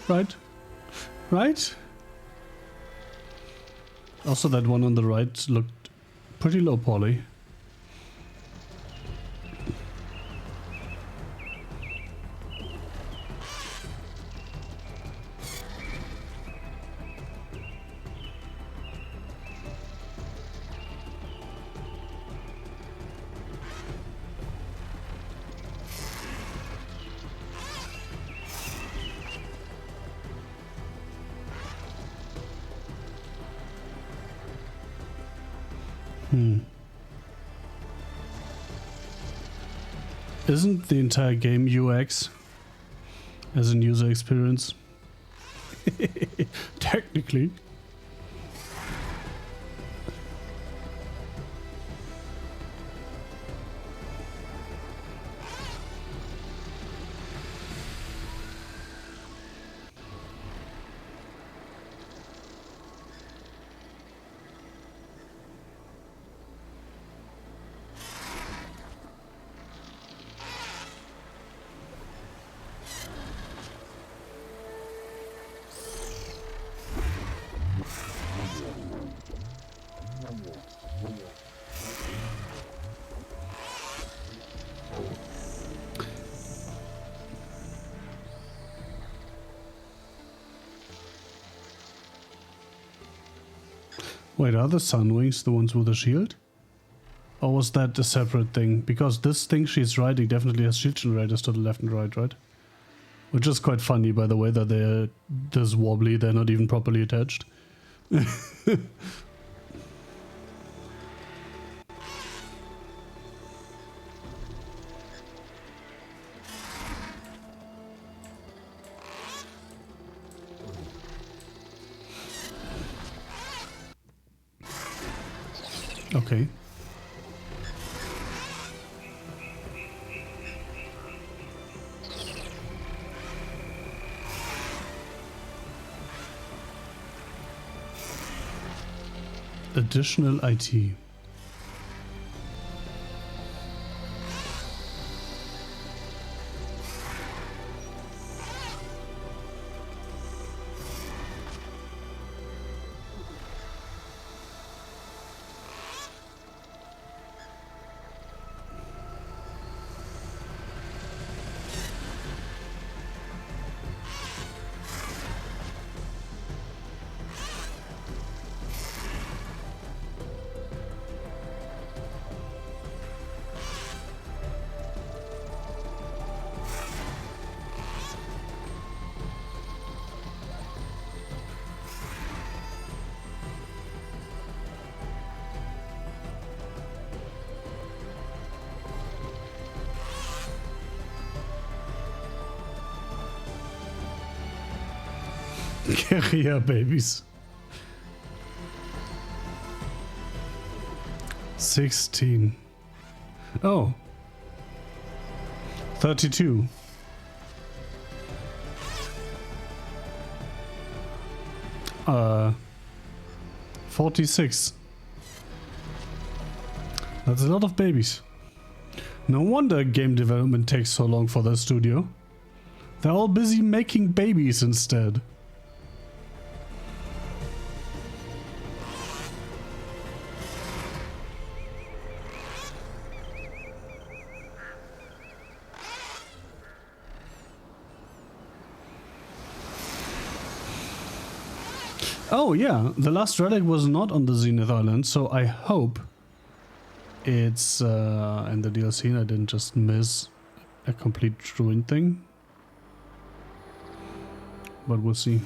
A: Right? Right? Also that one on the right looked pretty low poly. Isn't the entire game UX as in user experience? Technically. Wait, are the sun wings the ones with the shield? Or was that a separate thing? Because this thing she's riding definitely has shield generators to the left and right? Which is quite funny, by the way, that they're this wobbly, they're not even properly attached. Okay. Additional IT. Guerilla babies. 16. Oh. 32. Uh. 46. That's a lot of babies. No wonder game development takes so long for the studio. They're all busy making babies instead. Oh yeah, the last relic was not on the Zenith Island, so I hope it's in the DLC and I didn't just miss a complete ruin thing. But we'll see.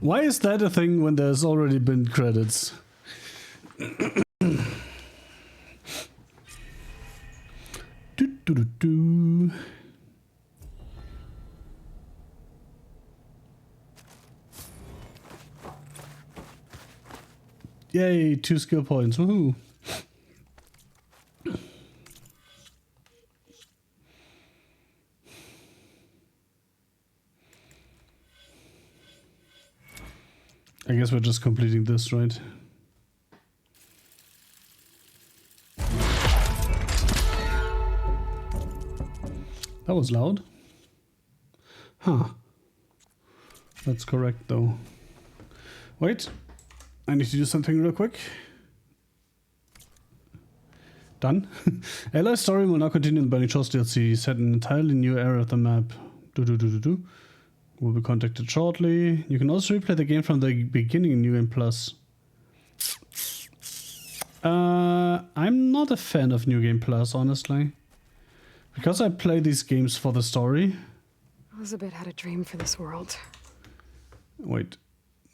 A: Why is that a thing when there's already been credits? Do. Yay, 2 skill points. Woohoo. I guess we're just completing this, right? That was loud. Huh. That's correct though. Wait. I need to do something real quick. Done. Aloy's story will now continue in the Burning Shores DLC, set in an entirely new area of the map. Will be contacted shortly. You can also replay the game from the beginning in New Game Plus. I'm not a fan of New Game Plus, honestly. Because I play these games for the story.
C: Elizabeth had a dream for this world.
A: Wait,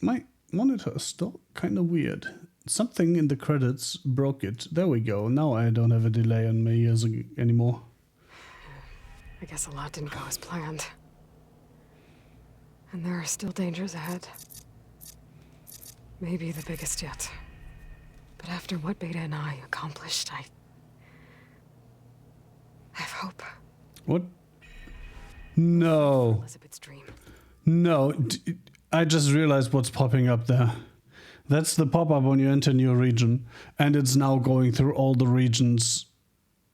A: my monitor is still kind of weird. Something in the credits broke it. There we go. Now I don't have a delay on my ears anymore.
C: I guess a lot didn't go as planned. And there are still dangers ahead. Maybe the biggest yet. But after what Beta and I accomplished, I have hope.
A: What? No.
C: Elizabeth's dream.
A: No. I just realized what's popping up there. That's the pop-up when you enter a new region. And it's now going through all the regions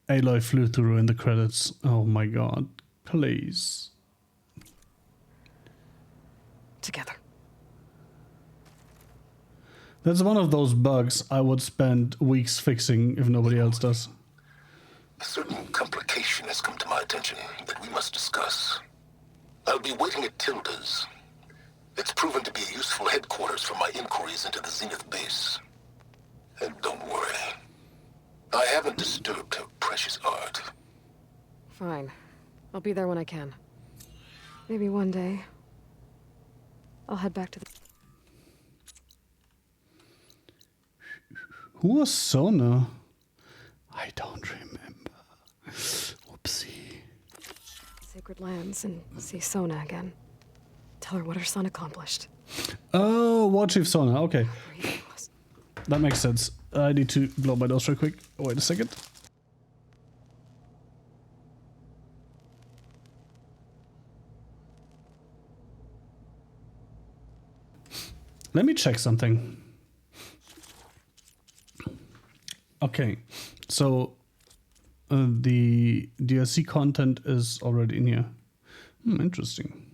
A: Aloy flew through in the credits. Oh my god. Please.
C: Together.
A: That's one of those bugs I would spend weeks fixing if nobody else does.
E: A certain complication has come to my attention that we must discuss. I'll be waiting at Tilda's. It's proven to be a useful headquarters for my inquiries into the Zenith base. And don't worry, I haven't disturbed her precious art.
C: Fine. I'll be there when I can. Maybe one day, I'll head back to the...
A: Who was Sona? I don't remember. Whoopsie.
C: Sacred lands and see Sona again. Tell her what her son accomplished.
A: Oh, War Chief Sona. Okay. That makes sense. I need to blow my nose real quick. Wait a second. Let me check something. Okay, so the DLC content is already in here. Interesting.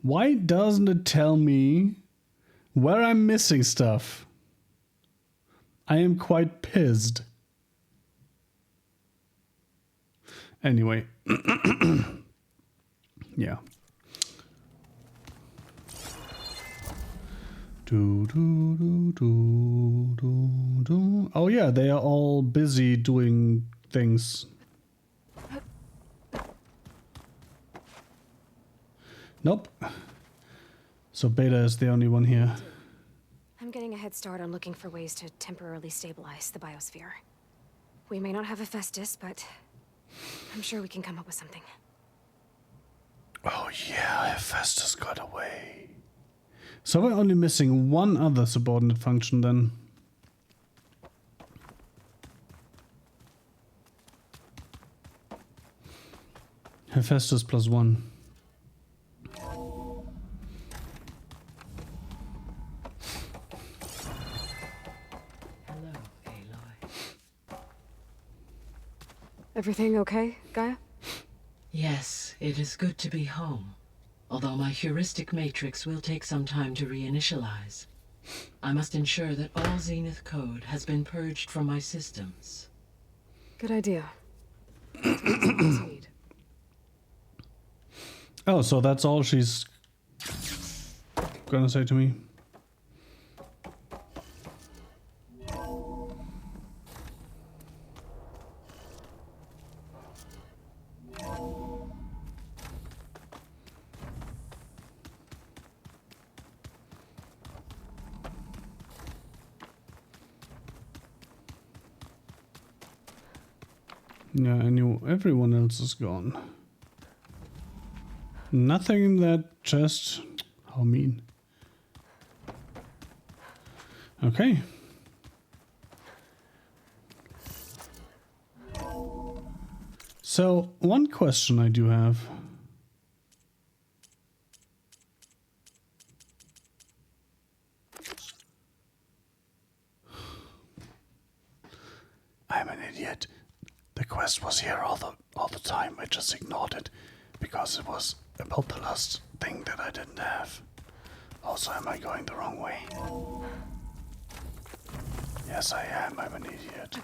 A: Why doesn't it tell me where I'm missing stuff? I am quite pissed. Anyway. Yeah. Oh yeah, they are all busy doing things. Nope. So Beta is the only one here.
Q: I'm getting a head start on looking for ways to temporarily stabilize the biosphere. We may not have Hephaestus, but I'm sure we can come up with something.
A: Oh yeah, Hephaestus got away. So we're only missing one other subordinate function then. Hephaestus +1.
C: Everything okay, Gaia?
R: Yes, it is good to be home. Although my heuristic matrix will take some time to reinitialize. I must ensure that all Zenith code has been purged from my systems.
C: Good idea.
A: Oh, so that's all she's gonna say to me? Yeah, I knew everyone else is gone. Nothing in that chest. How mean. Okay. So, one question I do have. I'm an idiot. The quest was here all the time. I just ignored it because it was about the last thing that I didn't have. Also, am I going the wrong way? Yes, I am. I'm an idiot.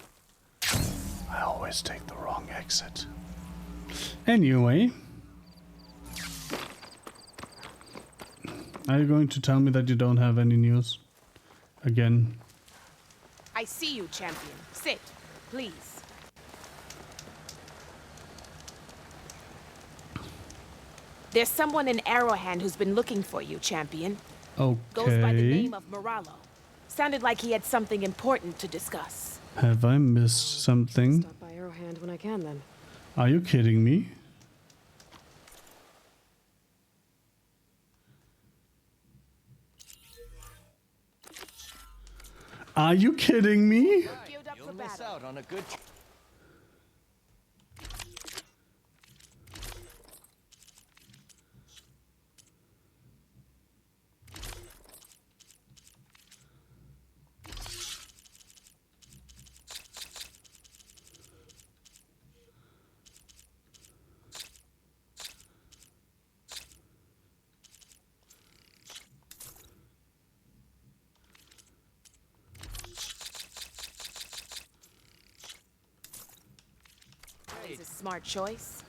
A: I always take the wrong exit. Anyway. Are you going to tell me that you don't have any news? Again.
S: I see you, champion. Sit, please. There's someone in Arrowhand who's been looking for you, champion.
A: Okay.
S: Goes by the name of Moralo. Sounded like he had something important to discuss.
A: Have I missed something?
C: Stop by Arrowhand when I can, then.
A: Are you kidding me? Are you kidding me?
T: You'll miss out on a good...
S: It's a smart choice.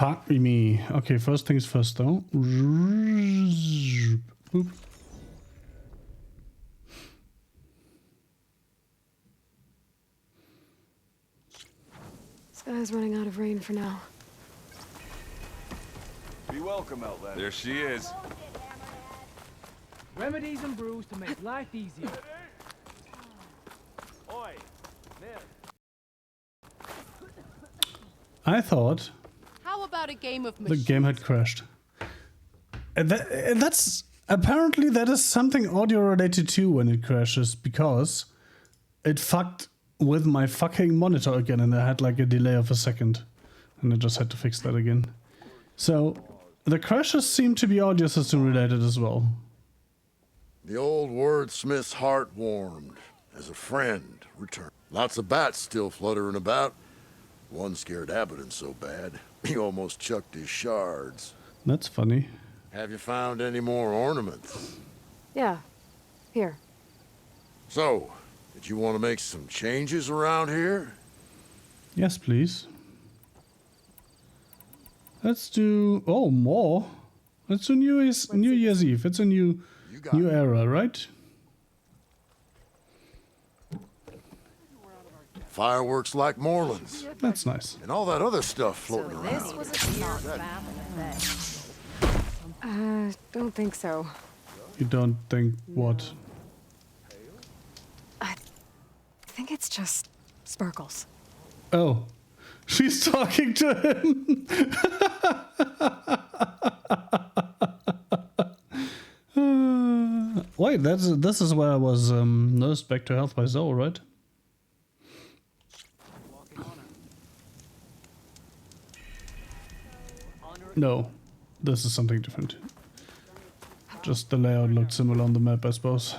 A: Fuck me. Okay, first things first though. Boop.
C: Sky's running out of rain for now.
K: Be welcome, Outlander.
B: There she is.
I: Remedies and brews to make life easier. Oi,
A: I thought
P: How about a game of
A: the game had crashed. And that's apparently that is something audio related too when it crashes, because it fucked with my fucking monitor again and I had like a delay of a second and I just had to fix that again. So the crashes seem to be audio system related as well.
U: The old wordsmith's heart warmed as a friend returned. Lots of bats still fluttering about. One scared Abaddon so bad, he almost chucked his shards.
A: That's funny.
U: Have you found any more ornaments?
C: Yeah. Here.
U: So, did you want to make some changes around here?
A: Yes, please. Let's do... Oh, more. Let's do New Year's Eve. It's a new era, right?
U: Fireworks like Moreland's.
A: That's nice.
U: And all that other stuff floating around.
C: This was a don't think so.
A: You don't think what?
C: I think it's just sparkles.
A: Oh. She's talking to him. Wait, this is where I was nursed back to health by Zoe, right? No, this is something different. Just the layout looked similar on the map, I suppose.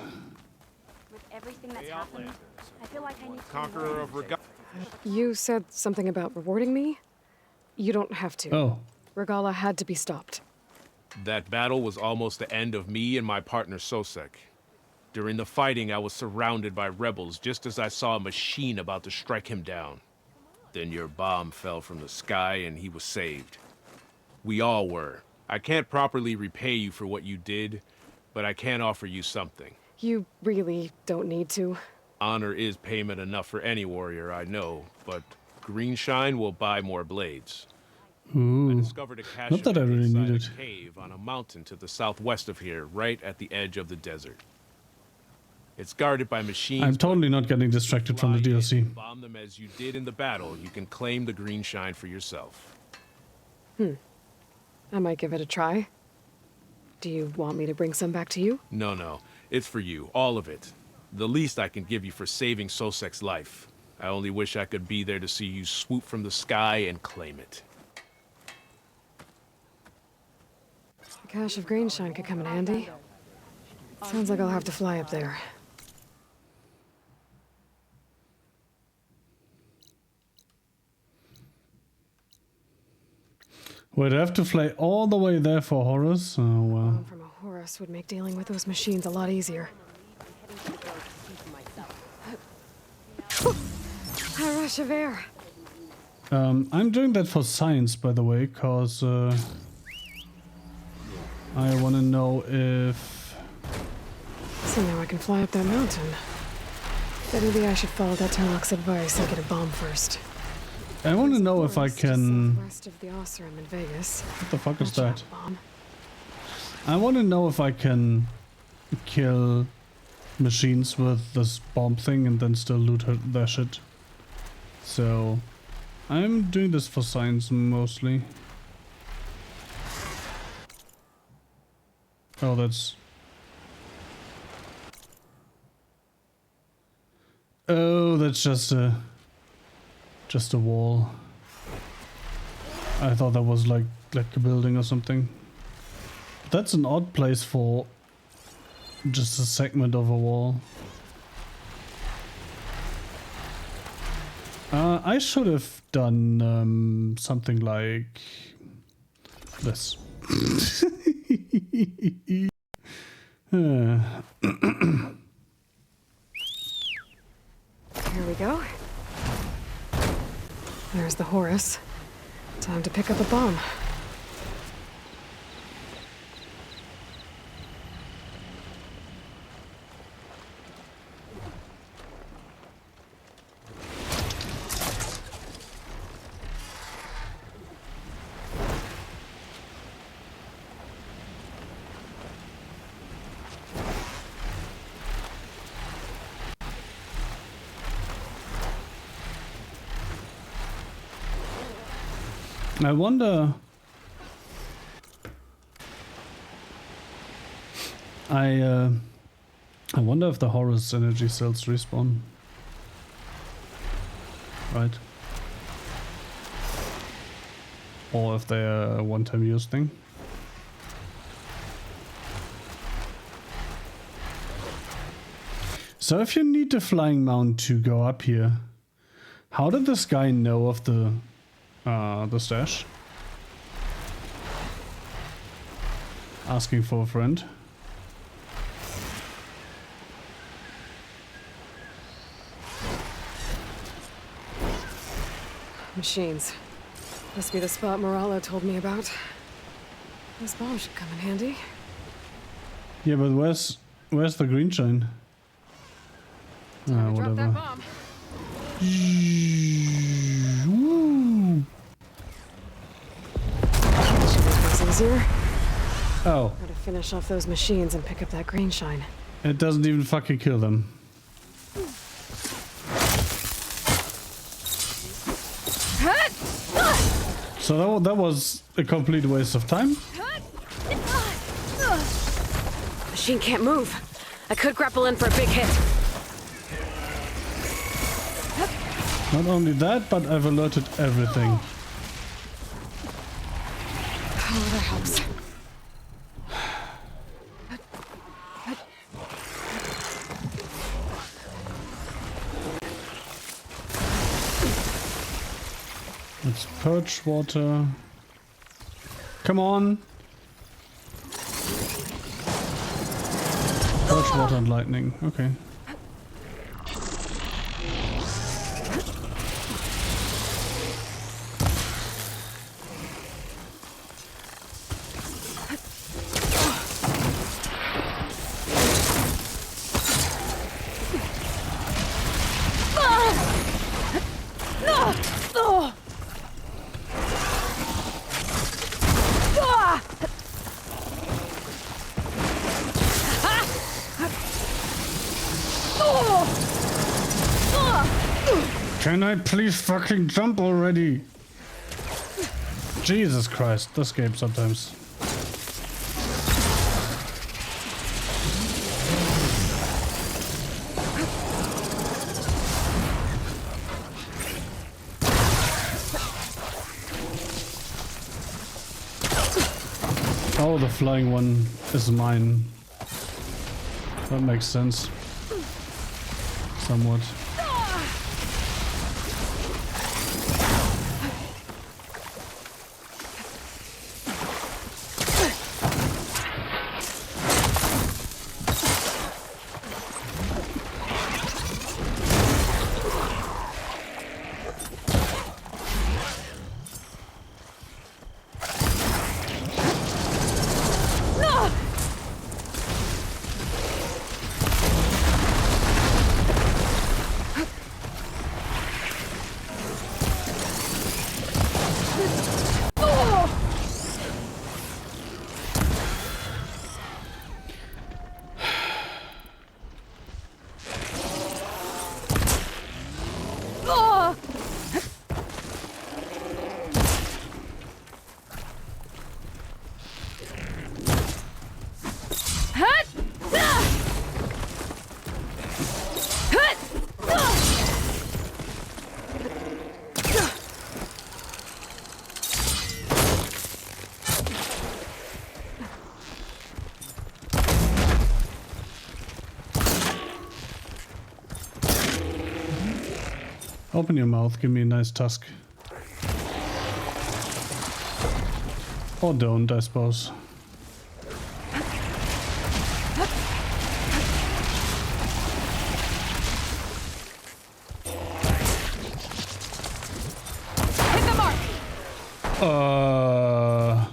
V: With everything that's happened, I feel like I need to...
K: Conqueror of Regala.
C: You said something about rewarding me? You don't have to.
A: Oh.
C: Regala had to be stopped.
W: That battle was almost the end of me and my partner Sosek. During the fighting, I was surrounded by rebels just as I saw a machine about to strike him down. Then your bomb fell from the sky and he was saved. We all were. I can't properly repay you for what you did, but I can offer you something.
C: You really don't need to.
W: Honor is payment enough for any warrior, I know, but Greenshine will buy more blades.
A: Ooh.
W: I discovered a cache
A: Not that I really
W: inside
A: need it.
W: a cave on a mountain to the southwest of here, right at the edge of the desert. It's guarded by machines.
A: I'm totally not getting distracted from the DLC.
W: Bomb them as you did in the battle. You can claim the Greenshine for yourself.
C: I might give it a try. Do you want me to bring some back to you?
W: No. It's for you. All of it. The least I can give you for saving Sosek's life. I only wish I could be there to see you swoop from the sky and claim it.
C: A cache of Greenshine could come in handy. Sounds like I'll have to fly up there.
A: We'd have to fly all the way there for Horus. Oh well.
C: From a Horus would make dealing with those machines a lot easier. A rush of air.
A: I'm doing that for science, by the way, cause I want to know if...
C: So now I can fly up that mountain. But maybe I should follow that Tarlock's advice and get a bomb first.
A: I want to know if I can...
C: West of the Osram in Vegas.
A: What the fuck is that?
C: Bomb.
A: I want to know if I can kill machines with this bomb thing and then still loot their shit. So I'm doing this for science mostly. Oh, that's... Oh, that's just a wall. I thought that was like a building or something. That's an odd place for just a segment of a wall. I should have done something like this.
C: Here we go. There's the Horus. Time to pick up a bomb.
A: I wonder... I wonder if the Horus energy cells respawn. Right. Or if they're a one-time use thing. So if you need the flying mount to go up here, how did this guy know of the stash? Asking for a friend.
C: Machines. Must be the spot Moralo told me about. This bomb should come in handy.
A: Yeah, but where's the green shine?
C: Drop
A: Whatever.
C: that bomb.
A: Woo.
C: Should make things easier.
A: Oh.
C: Gotta finish off those machines and pick up that green shine.
A: It doesn't even fucking kill them. So that was a complete waste of time.
C: Machine can't move. I could grapple in for a big hit.
A: Not only that, but I've alerted everything.
C: Oh, that helps.
A: Let's purge water. Come on. Purge water and lightning. Okay. Can I please fucking jump already? Jesus Christ, this game sometimes. Oh, the flying one is mine. That makes sense. Somewhat. Open your mouth, give me a nice tusk. Or don't, I suppose.
C: Hit the mark!
A: That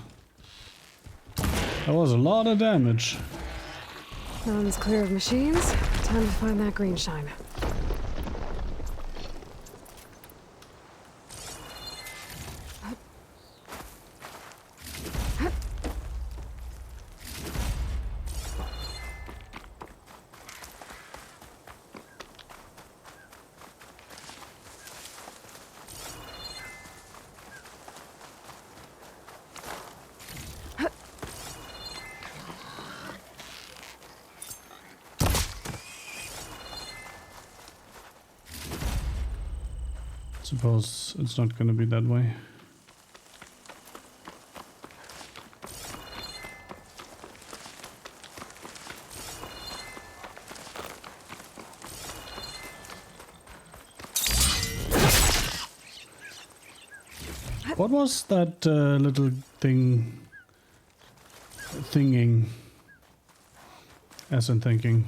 A: was a lot of damage.
C: Mountain's clear of machines. Time to find that green shine.
A: Suppose it's not gonna be that way. What was that little thinging? As in thinking.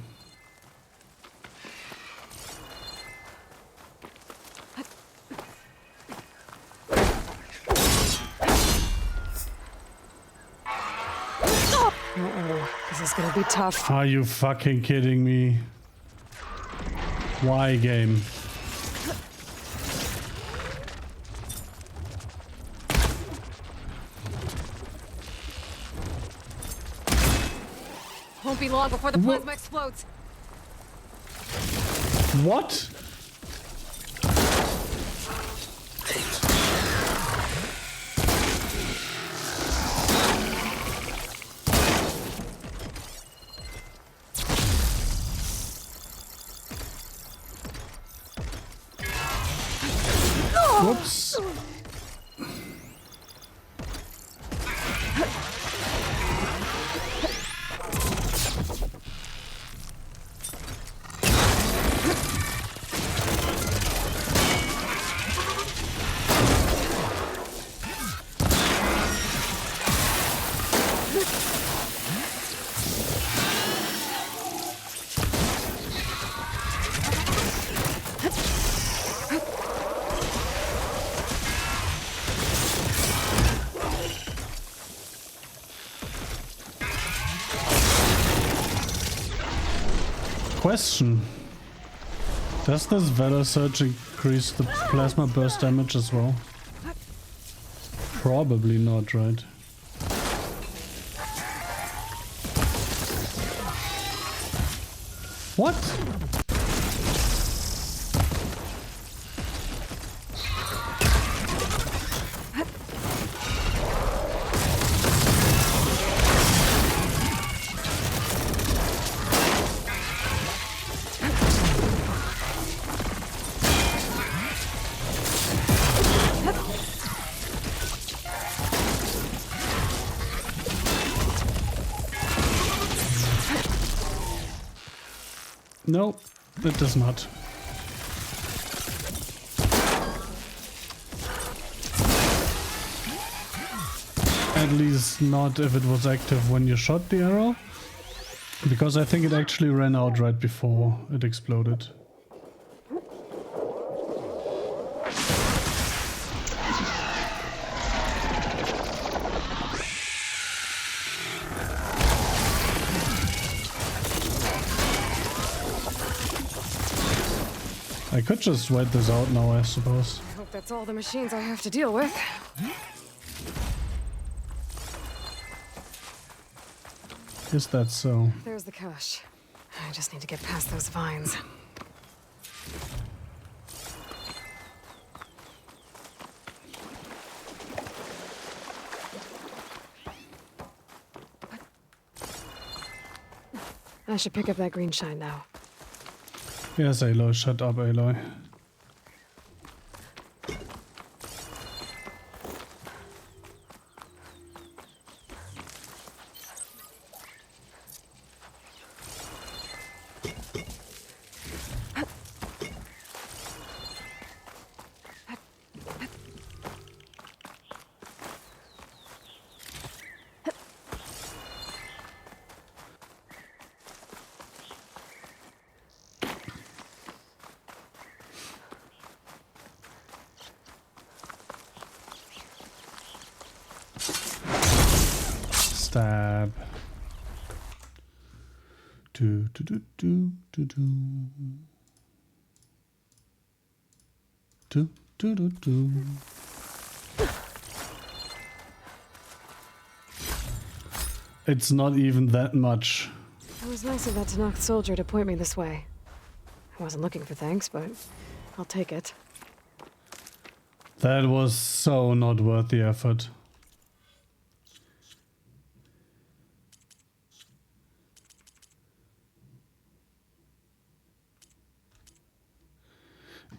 C: This is gonna be tough.
A: Are you fucking kidding me? Why, game?
C: Won't be long before the plasma explodes.
A: What? Whoops. Question. Does this Valor Surge increase the plasma burst damage as well? Probably not, right? What? No, it does not. At least not if it was active when you shot the arrow. Because I think it actually ran out right before it exploded. I could just wait this out now, I suppose.
C: I hope that's all the machines I have to deal with.
A: Is that so?
C: There's the cache. I just need to get past those vines. I should pick up that green shine now.
A: Yes, Aloy, shut up, Aloy. stab. Do do do do do do. Do do do do. It's not even that much.
C: It was nice of that Tanakh soldier to point me this way. I wasn't looking for thanks, but I'll take it.
A: That was so not worth the effort.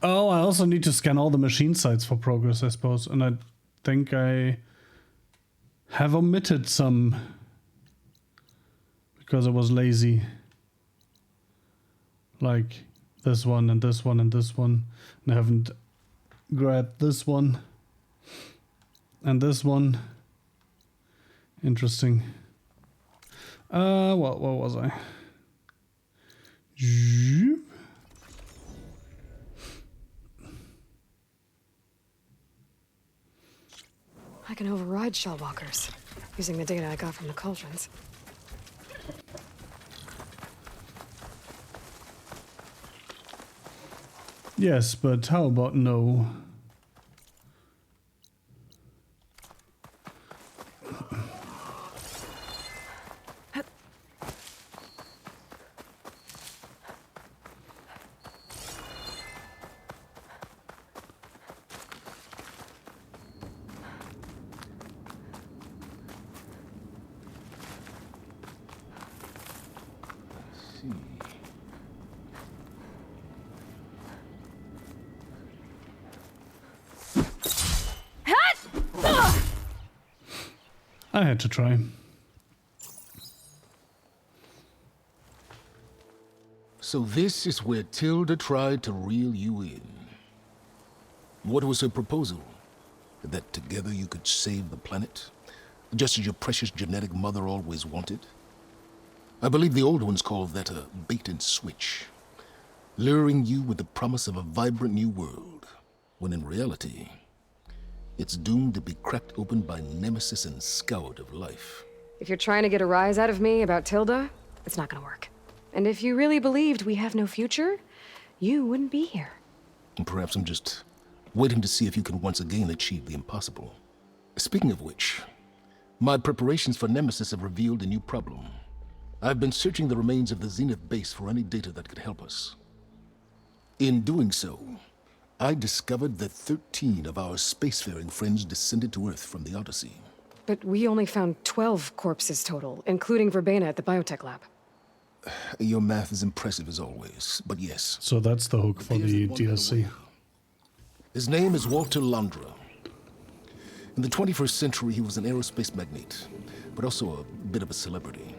A: Oh, I also need to scan all the machine sites for progress, I suppose. And I think I have omitted some because I was lazy. Like this one and this one and this one. And I haven't grabbed this one and this one. Interesting. What was I?
C: I can override shell walkers using the data I got from the cauldrons.
A: Yes, but how about no? I had to try.
E: So this is where Tilda tried to reel you in. What was her proposal? That together you could save the planet? Just as your precious genetic mother always wanted? I believe the old ones call that a bait and switch. Luring you with the promise of a vibrant new world, when in reality, it's doomed to be cracked open by Nemesis and scoured of life.
C: If you're trying to get a rise out of me about Tilda, it's not gonna work. And if you really believed we have no future, you wouldn't be here.
E: And perhaps I'm just waiting to see if you can once again achieve the impossible. Speaking of which, my preparations for Nemesis have revealed a new problem. I've been searching the remains of the Zenith base for any data that could help us. In doing so, I discovered that 13 of our spacefaring friends descended to Earth from the Odyssey.
C: But we only found 12 corpses total, including Verbena at the biotech lab.
E: Your math is impressive as always, but yes.
A: So that's the hook for the DLC.
E: His name is Walter Landra. In the 21st century, he was an aerospace magnate, but also a bit of a celebrity.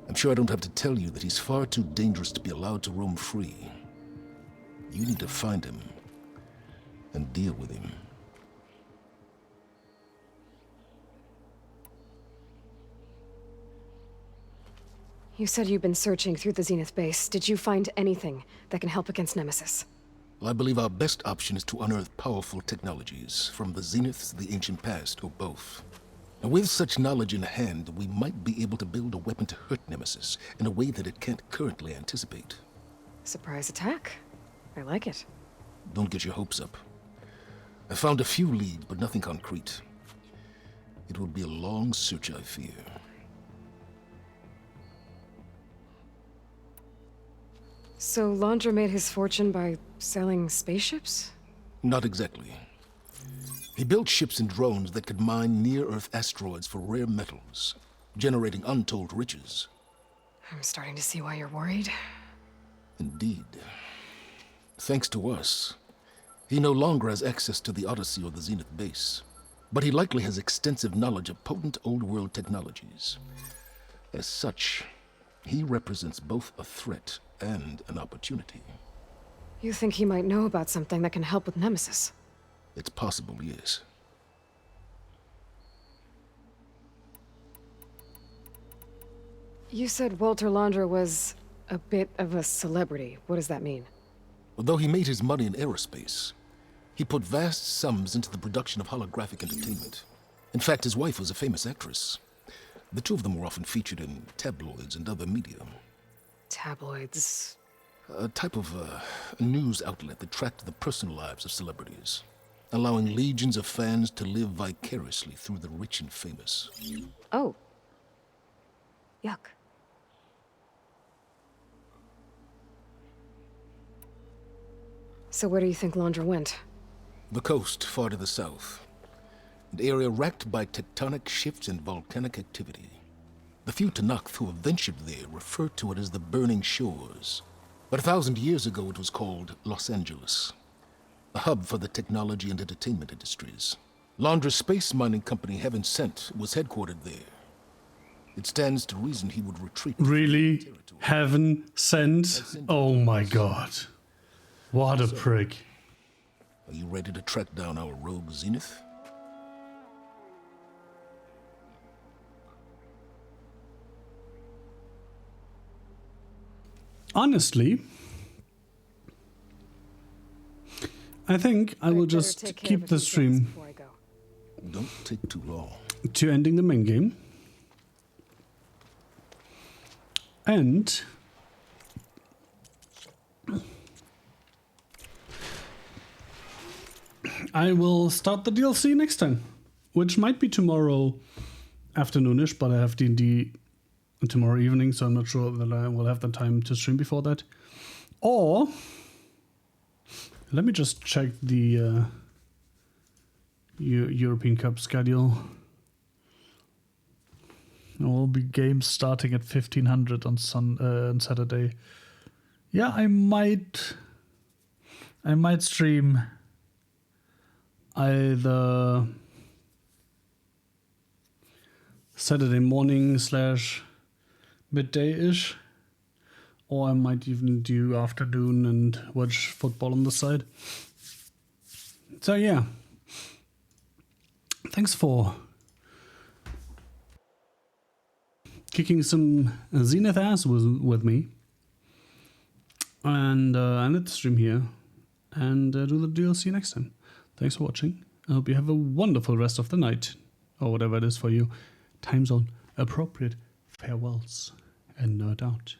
E: I'm sure I don't have to tell you that he's far too dangerous to be allowed to roam free. You need to find him and deal with him.
C: You said you've been searching through the Zenith base. Did you find anything that can help against Nemesis?
E: Well, I believe our best option is to unearth powerful technologies from the Zeniths, the ancient past, or both. And with such knowledge in hand, we might be able to build a weapon to hurt Nemesis in a way that it can't currently anticipate.
C: Surprise attack. I like it.
E: Don't get your hopes up. I found a few leads, but nothing concrete. It will be a long search, I fear.
C: So Landra made his fortune by selling spaceships?
E: Not exactly. He built ships and drones that could mine near-Earth asteroids for rare metals, generating untold riches.
C: I'm starting to see why you're worried.
E: Indeed. Thanks to us, he no longer has access to the Odyssey or the Zenith base, but he likely has extensive knowledge of potent old-world technologies. As such, he represents both a threat and an opportunity.
C: You think he might know about something that can help with Nemesis?
E: It's possible, yes.
C: You said Walter Landra was a bit of a celebrity. What does that mean?
E: Although he made his money in aerospace, he put vast sums into the production of holographic entertainment. In fact, his wife was a famous actress. The two of them were often featured in tabloids and other media.
C: Tabloids?
E: A type of news outlet that tracked the personal lives of celebrities, allowing legions of fans to live vicariously through the rich and famous.
C: Oh. Yuck. So where do you think Laundra went?
E: The coast, far to the south. An area racked by tectonic shifts and volcanic activity. The few Tenakth who have ventured there refer to it as the Burning Shores. But 1,000 years ago it was called Los Angeles, a hub for the technology and entertainment industries. Laundra's space mining company, Heaven Sent, was headquartered there. It stands to reason he would retreat.
A: Really? Heaven Sent? Oh my god. What a prick.
E: Are you ready to track down our rogue Zenith?
A: Honestly, I think I will just keep the stream
E: Don't take too long.
A: to ending the main game. And I will start the DLC next time, which might be tomorrow afternoonish, but I have D&D tomorrow evening, so I'm not sure that I will have the time to stream before that. Or let me just check the European Cup schedule. There will be games starting at 1500 on Saturday. Yeah, I might stream either Saturday morning / midday-ish, or I might even do afternoon and watch football on the side. So yeah, thanks for kicking some Zenith ass with me, and I let the stream here and do the DLC next time. Thanks for watching. I hope you have a wonderful rest of the night, or whatever it is for you. Time zone appropriate. Farewells and nerd out.